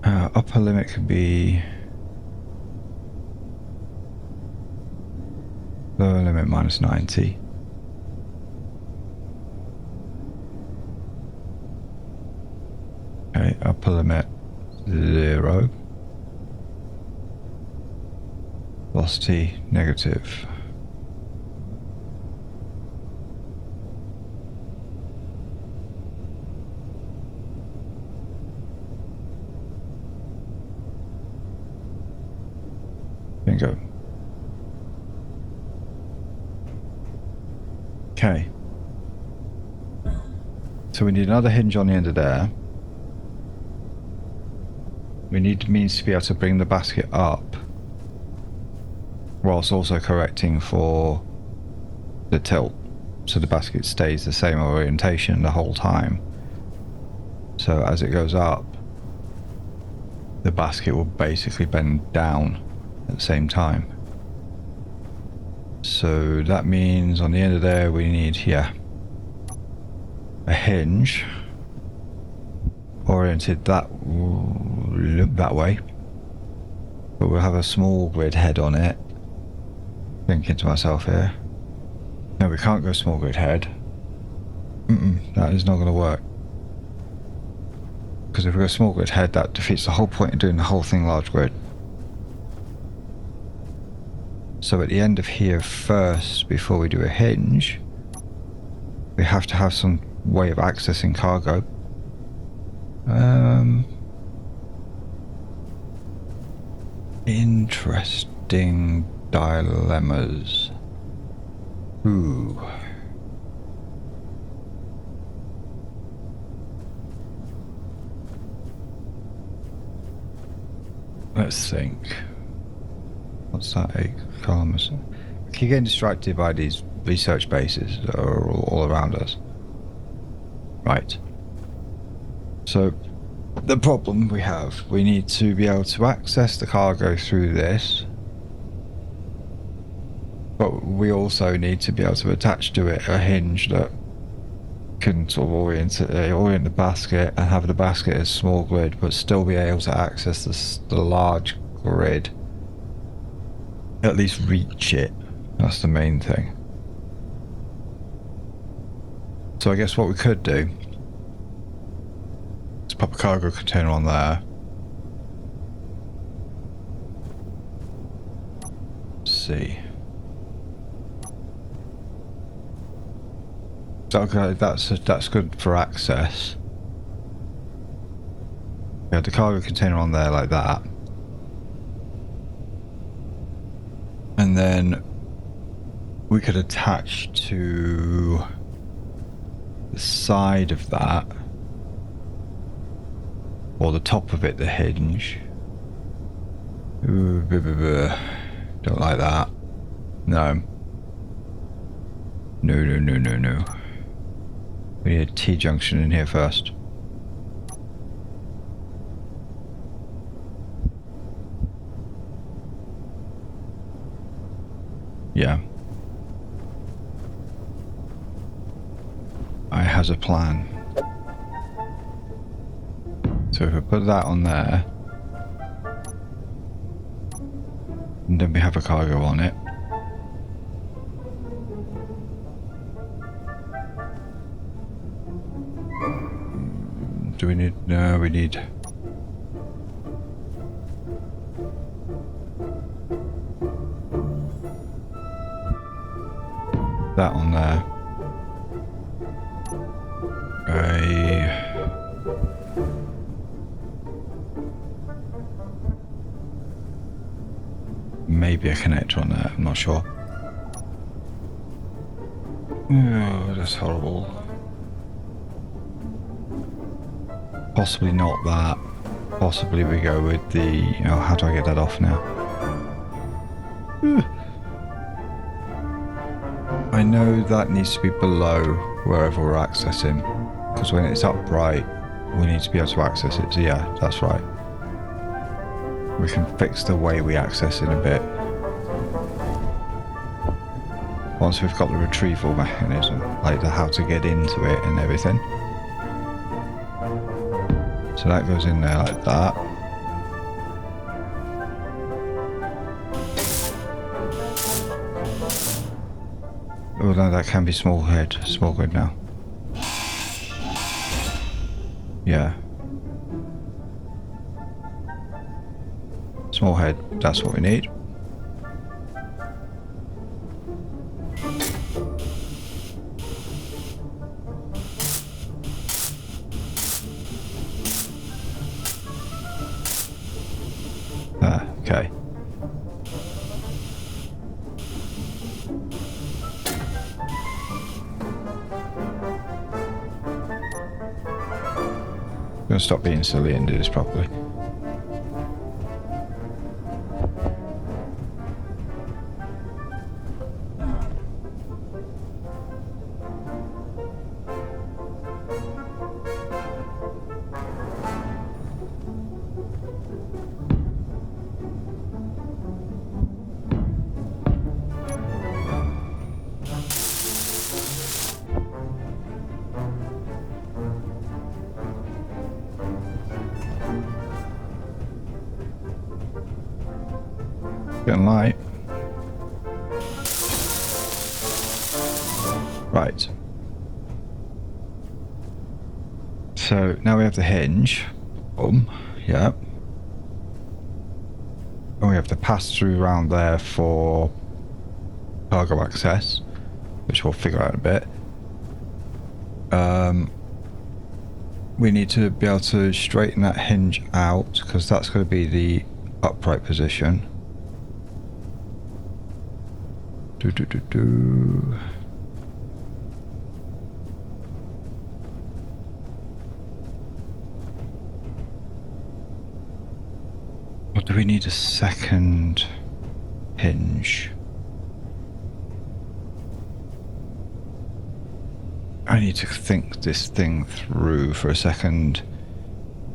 Upper limit could be... lower limit minus 90. Okay, upper limit 0. Velocity negative. Bingo. Okay. So we need another hinge on the end of there. We need means to be able to bring the basket up whilst also correcting for the tilt, so the basket stays the same orientation the whole time. So as it goes up, the basket will basically bend down at the same time. So that means on the end of there we need, yeah, a hinge oriented that way, but we'll have a small grid head on it. Thinking to myself here, no, we can't go small grid head. That is not going to work, because if we go small grid head, that defeats the whole point of doing the whole thing large grid. So at the end of here first, before we do a hinge, we have to have some way of accessing cargo. Interesting dilemmas. Ooh. Let's think. What's that? 8 kilometers. We keep getting distracted by these research bases that are all around us. Right. So, the problem we have, we need to be able to access the cargo through this, but we also need to be able to attach to it a hinge that can sort of orient the basket and have the basket as small grid, but still be able to access the large grid. At least reach it. That's the main thing. So I guess what we could do is pop a cargo container on there. Let's see. Okay, that's good for access. We have the cargo container on there like that. And then we could attach to the side of that, or the top of it, the hinge. Ooh, don't like that. No. No. We need a T-junction in here first. Yeah. I has a plan. So if I put that on there, and then we have a cargo on it. Do we need... No, we need... that on there. Maybe a connector on there, I'm not sure. Oh, that's horrible. Possibly not that. Possibly we go with the... Oh, how do I get that off now? I know that needs to be below wherever we're accessing, because when it's upright, we need to be able to access it. So yeah, that's right. We can fix the way we access it a bit. Once we've got the retrieval mechanism, like the how to get into it and everything. So that goes in there like that. Oh no, that can be small grid now. Yeah. Small head, that's what we need. Okay. I'm gonna stop being silly and do this properly. Getting light. Right. So now we have the hinge. Boom. Yep. And we have the pass through around there for cargo access, which we'll figure out in a bit. We need to be able to straighten that hinge out, because that's going to be the upright position. Or do we need a second hinge? I need to think this thing through for a second.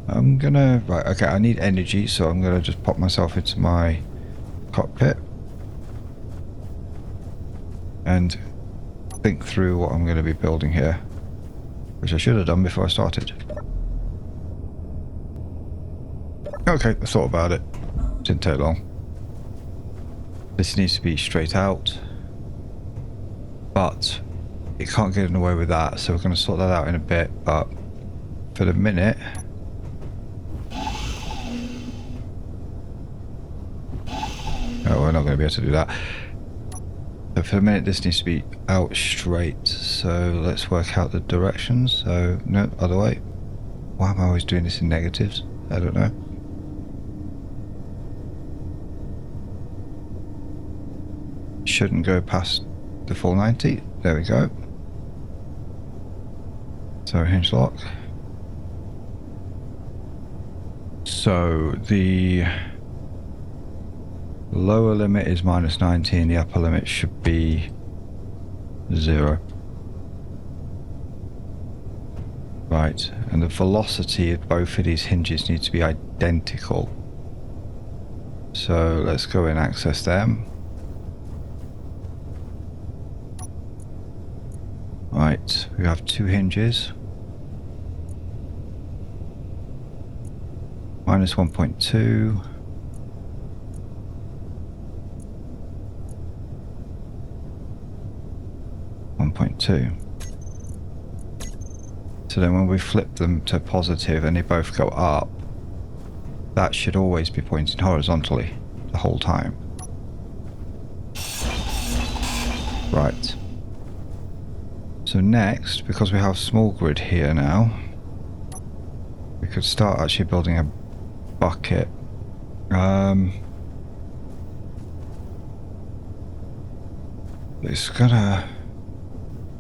I'm gonna... Right, okay, I need energy, so I'm gonna just pop myself into my cockpit and think through what I'm going to be building here, which I should have done before I started. Okay, I thought about it. Didn't take long. This needs to be straight out, but it can't get in the way with that, so we're going to sort that out in a bit, but for the minute... Oh, we're not going to be able to do that. So for a minute this needs to be out straight, so let's work out the directions. So, no, other way. Why am I always doing this in negatives? I don't know. shouldn't go past the 490. There we go. So hinge lock. So the lower limit is -90 and the upper limit should be 0. Right, and the velocity of both of these hinges needs to be identical. So let's go and access them. Right, we have 2 hinges. -1.2. So then when we flip them to positive and they both go up, that should always be pointing horizontally the whole time. Right. So next, because we have small grid here now, we could start actually building a bucket.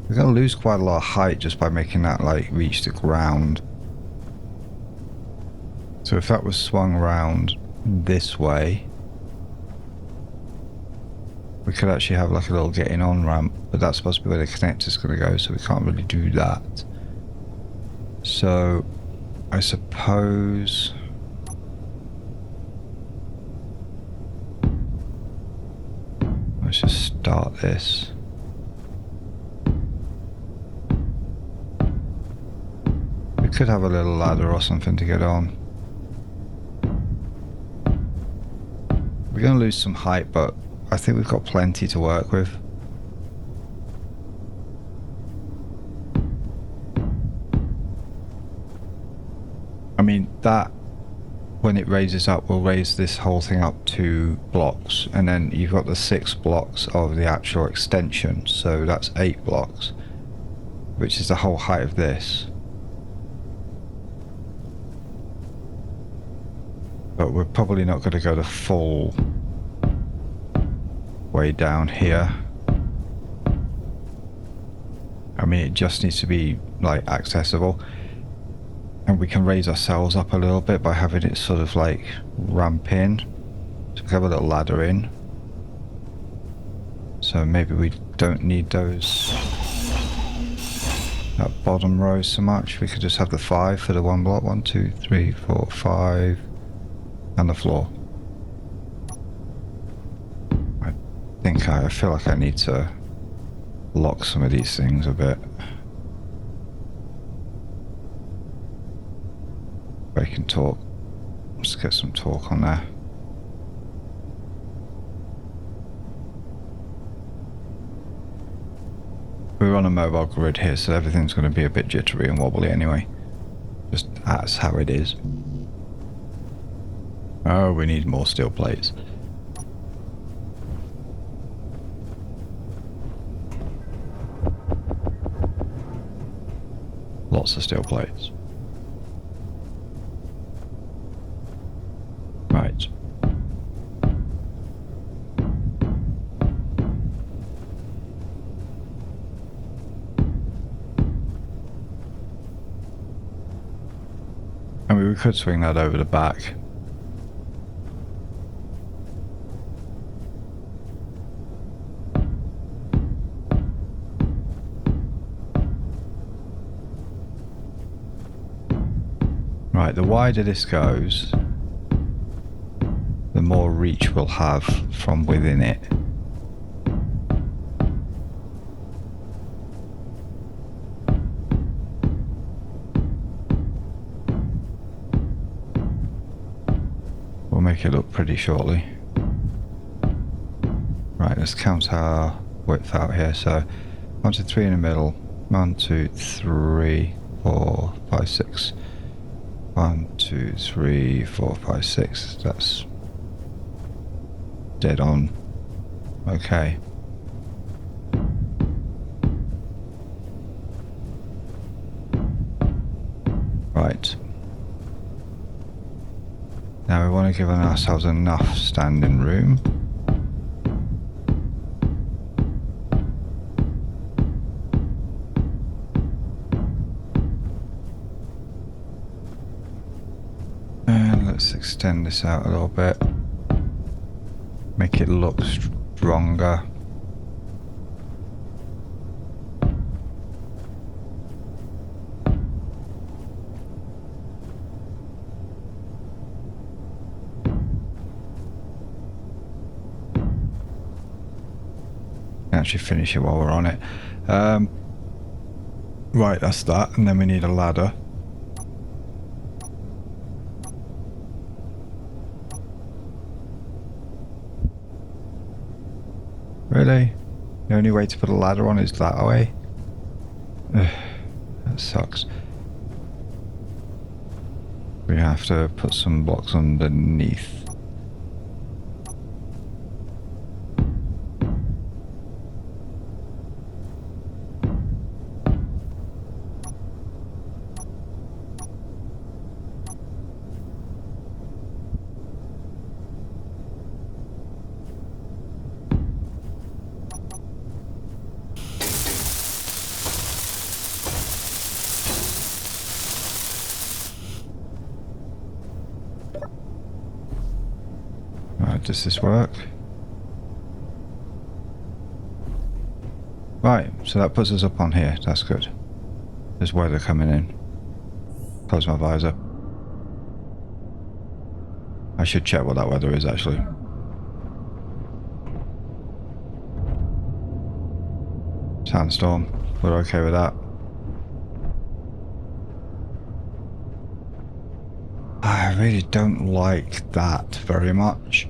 We're gonna lose quite a lot of height just by making that like reach the ground. So if that was swung around this way, we could actually have like a little getting on ramp, but that's supposed to be where the connector's gonna go, so we can't really do that. So I suppose let's just start this. We could have a little ladder or something to get on. We're going to lose some height, but I think we've got plenty to work with. I mean, that, when it raises up, will raise this whole thing up 2 blocks, and then you've got the 6 blocks of the actual extension, so that's 8 blocks, which is the whole height of this. But we're probably not going to go the full way down here. I mean, it just needs to be like accessible. And we can raise ourselves up a little bit by having it sort of like ramp in. So we have a little ladder in. So maybe we don't need those, that bottom row so much. We could just have the 5 for the 1 block. 1, 2, 3, 4, 5. And the floor. I feel like I need to lock some of these things a bit. I can talk. Let's get some talk on there. We're on a mobile grid here, so everything's going to be a bit jittery and wobbly anyway. Just that's how it is. Oh, we need more steel plates. Lots of steel plates. Right. I mean, we could swing that over the back. Right, the wider this goes, the more reach we'll have from within it. We'll make it look pretty shortly. Right, let's count our width out here. So 1, 2, 3 in the middle. 1, 2, 3, 4, 5, 6. 1, 2, 3, 4, 5, 6. That's dead on. Okay. Right. Now we want to give ourselves enough standing room. extend this out a little bit. Make it look stronger. Actually finish it while we're on it. Right, that's that, and then we need a ladder. Really? The only way to put a ladder on is that way? Ugh, that sucks. We have to put some blocks underneath. Does this work? Right, so that puts us up on here. That's good. There's weather coming in. Close my visor. I should check what that weather is actually. Sandstorm. We're okay with that. I really don't like that very much.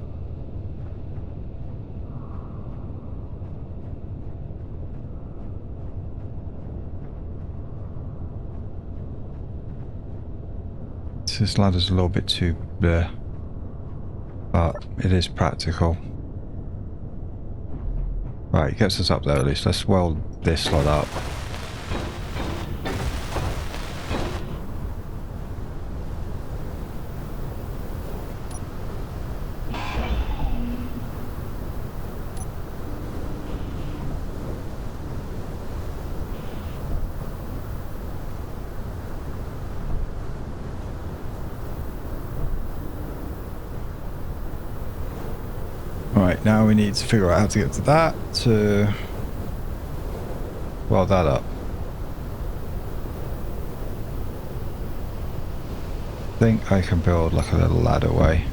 This ladder's a little bit too bleh, but it is practical. Right, it gets us up there at least. Let's weld this slot up. Right, now we need to figure out how to get to that to weld that up. I think I can build like a little ladder way.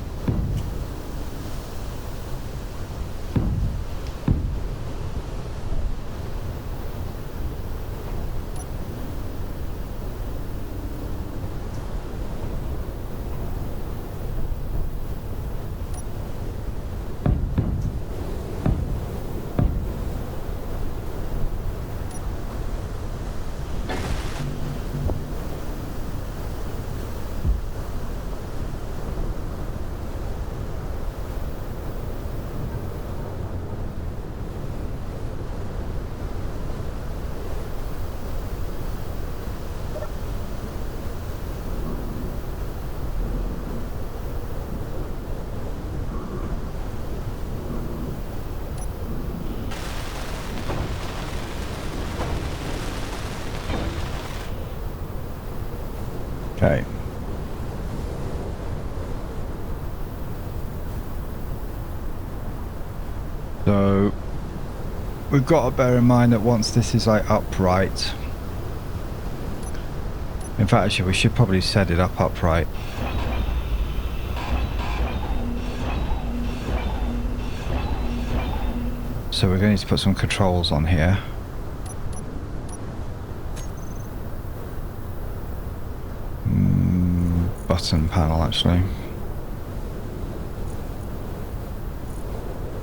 Okay. So we've got to bear in mind that once this is like upright, in fact actually we should probably set it up upright. So we're going to need to put some controls on here. Button panel actually.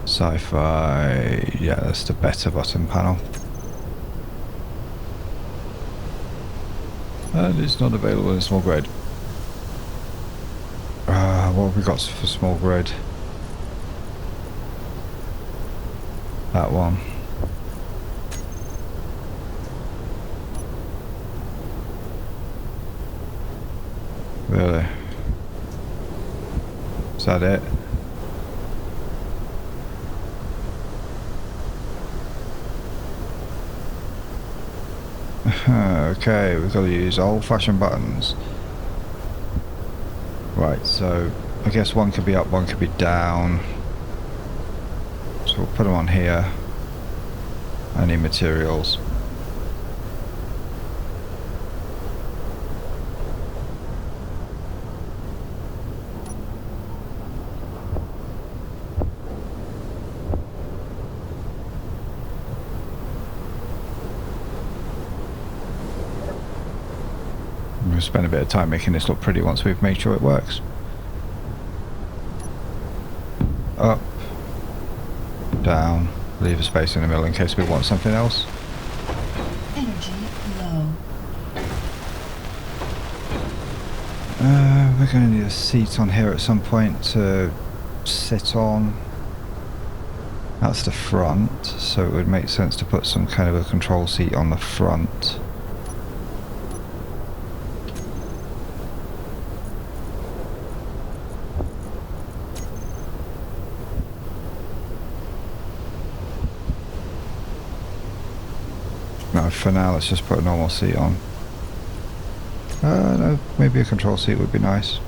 Sci-fi, yeah, that's the better button panel. And it's not available in small grid. What have we got for small grid? That one. Really? Is that it? Okay, we've got to use old-fashioned buttons. Right, so I guess one could be up, one could be down. So we'll put them on here. I need materials. We'll spend a bit of time making this look pretty once we've made sure it works. Up, down, leave a space in the middle in case we want something else. Energy low. We're going to need a seat on here at some point to sit on. That's the front, so it would make sense to put some kind of a control seat on the front. No, for now let's just put a normal seat on. No, maybe a control seat would be nice.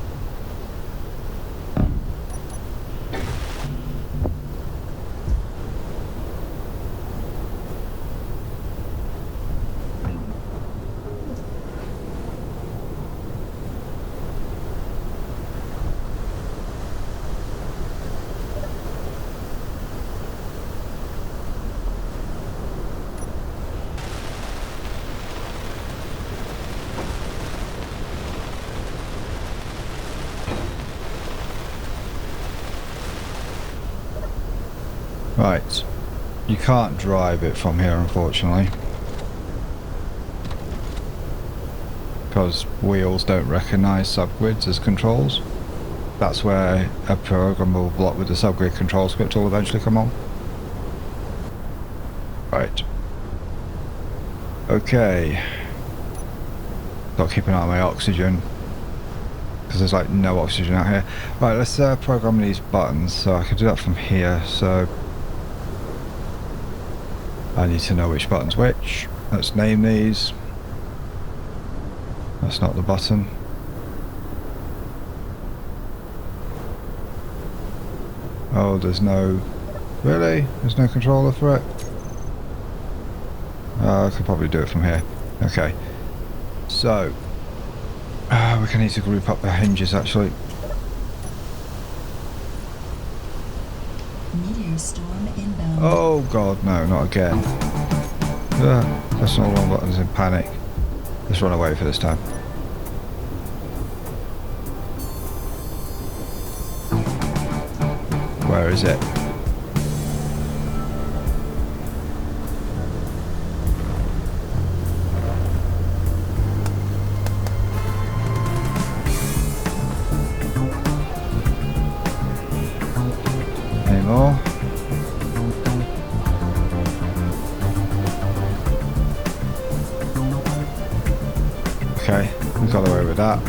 Right, you can't drive it from here unfortunately, because wheels don't recognise subgrids as controls. That's where a programmable block with the subgrid control script will eventually come on. Right. Okay. Got to keep an eye on my oxygen, because there's like no oxygen out here. Right, let's program these buttons. So I can do that from here. So I need to know which button's which. Let's name these. That's not the button. Oh, there's no... Really? There's no controller for it? I could probably do it from here. Okay. So, we're going to need to group up the hinges actually. Meteor storm inbound. Oh god, no, not again. Pressing all the wrong buttons in panic. Let's run away for this time. Where is it? Any more? Okay, we got away with that.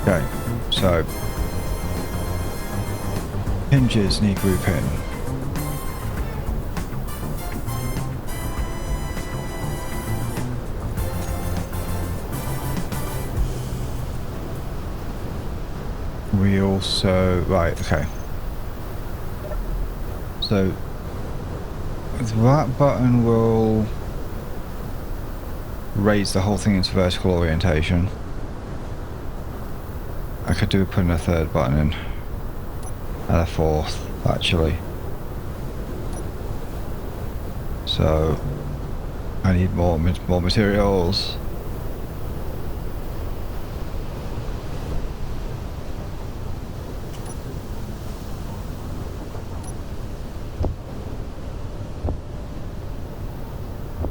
Okay, so hinges need grouping. We also, right, okay. So that button will raise the whole thing into vertical orientation. I could do putting a third button in, and a fourth actually. So I need more materials.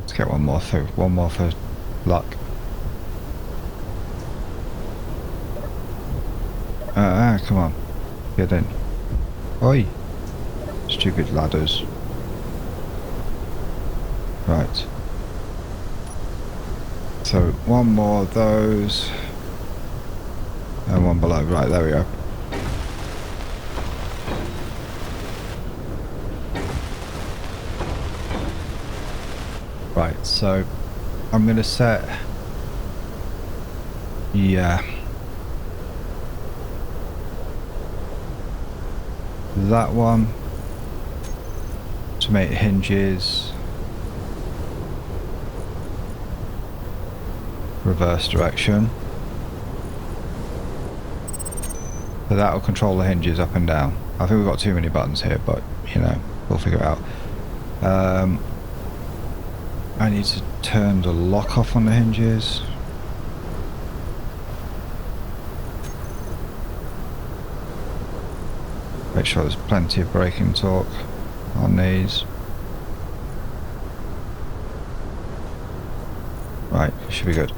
Let's get one more for luck. Come on, get in. Oi, stupid ladders. Right. So one more of those, and one below. Right, there we go. Right, so I'm going to set, yeah, that one to make hinges reverse direction. So that'll control the hinges up and down. I think we've got too many buttons here, but you know, we'll figure it out. I need to turn the lock off on the hinges. Make sure there's plenty of braking torque on these. Right, should be good.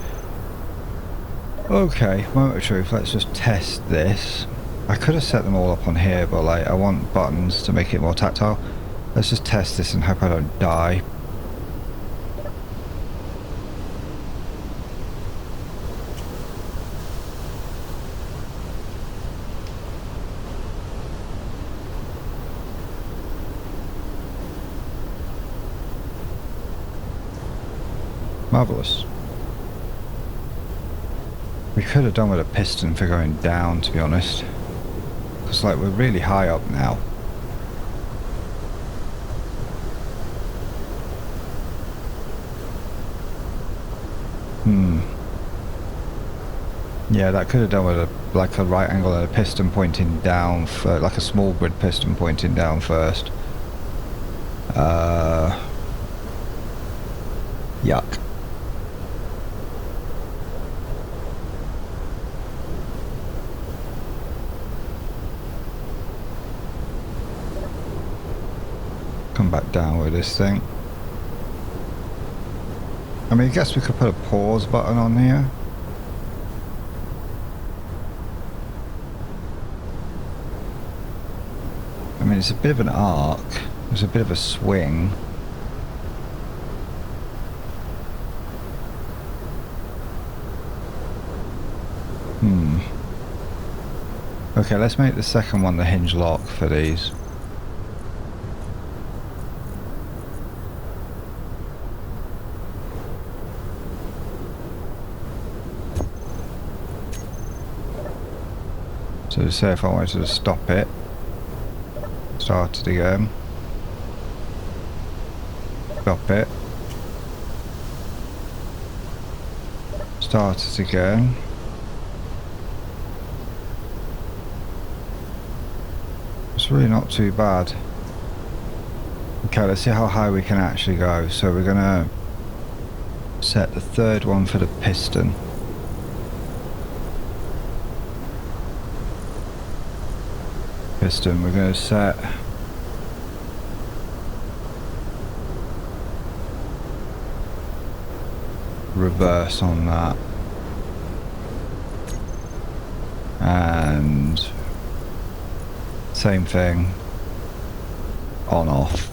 Okay, moment of truth, let's just test this. I could have set them all up on here, but like I want buttons to make it more tactile. Let's just test this and hope I don't die. Marvellous. We could have done with a piston for going down, to be honest. Because like we're really high up now. Yeah, that could have done with like a right angle and a piston pointing down, for like a small grid piston pointing down first. Yuck. Come back down with this thing. I mean, I guess we could put a pause button on here. I mean, it's a bit of an arc. There's a bit of a swing. Okay, let's make the second one the hinge lock for these. So say if I wanted to stop it, start it again, stop it, start it again. It's really not too bad. Okay, let's see how high we can actually go. So we're gonna set the third one for the piston. We're going to set reverse on that, and same thing on off.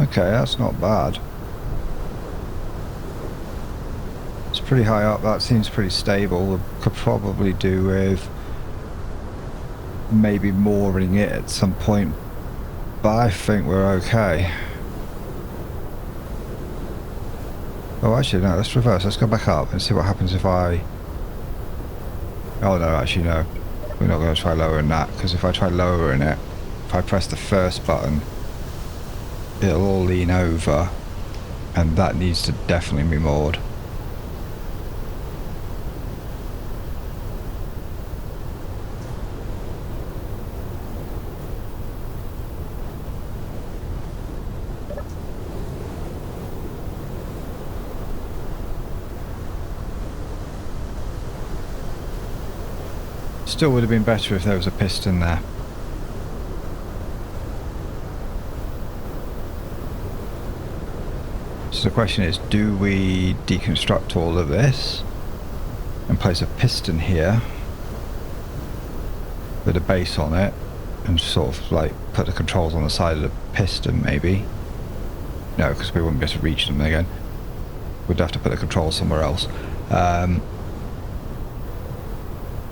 Okay, that's not bad. It's pretty high up, that seems pretty stable. We could probably do with maybe mooring it at some point, but I think we're okay. Oh, actually no, let's reverse, let's go back up and see what happens if I... Oh no, actually no, we're not going to try lowering that, because if I try lowering it, if I press the first button, it'll all lean over, and that needs to definitely be moored. Still would have been better if there was a piston there. So the question is, do we deconstruct all of this and place a piston here with a base on it and sort of like put the controls on the side of the piston maybe? No, because we wouldn't be able to reach them again. We'd have to put the controls somewhere else.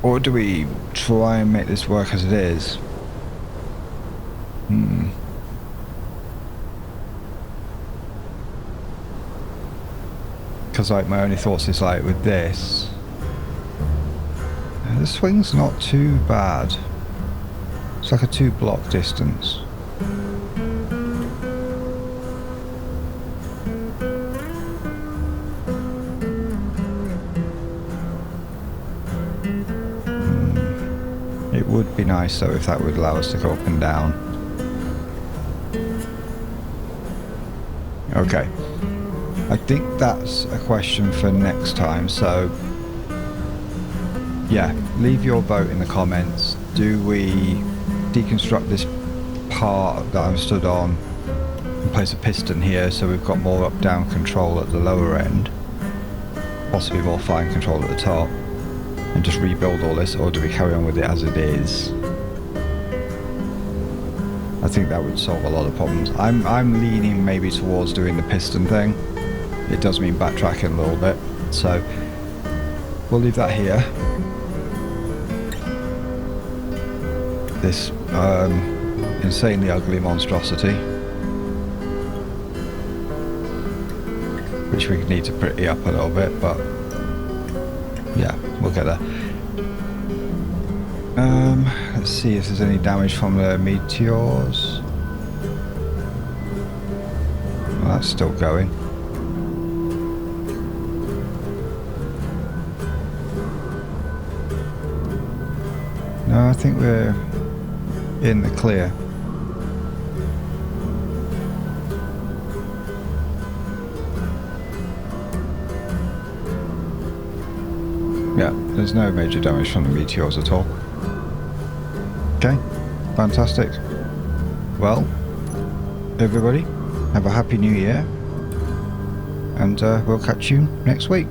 Or do we try and make this work as it is? Because like my only thoughts is like with this, the swing's not too bad. It's like a 2-block distance. It would be nice though if that would allow us to go up and down. Okay. I think that's a question for next time, so yeah, leave your vote in the comments. Do we deconstruct this part that I'm stood on and place a piston here so we've got more up-down control at the lower end, possibly more fine control at the top, and just rebuild all this, or do we carry on with it as it is? I think that would solve a lot of problems. I'm leaning maybe towards doing the piston thing. It does mean backtracking a little bit, so we'll leave that here. This insanely ugly monstrosity, which we need to pretty up a little bit, but yeah, we'll get there. Let's see if there's any damage from the meteors. Well, that's still going. No, I think we're in the clear. Yeah, there's no major damage from the meteors at all. Okay, fantastic. Well, everybody, have a happy new year, and we'll catch you next week.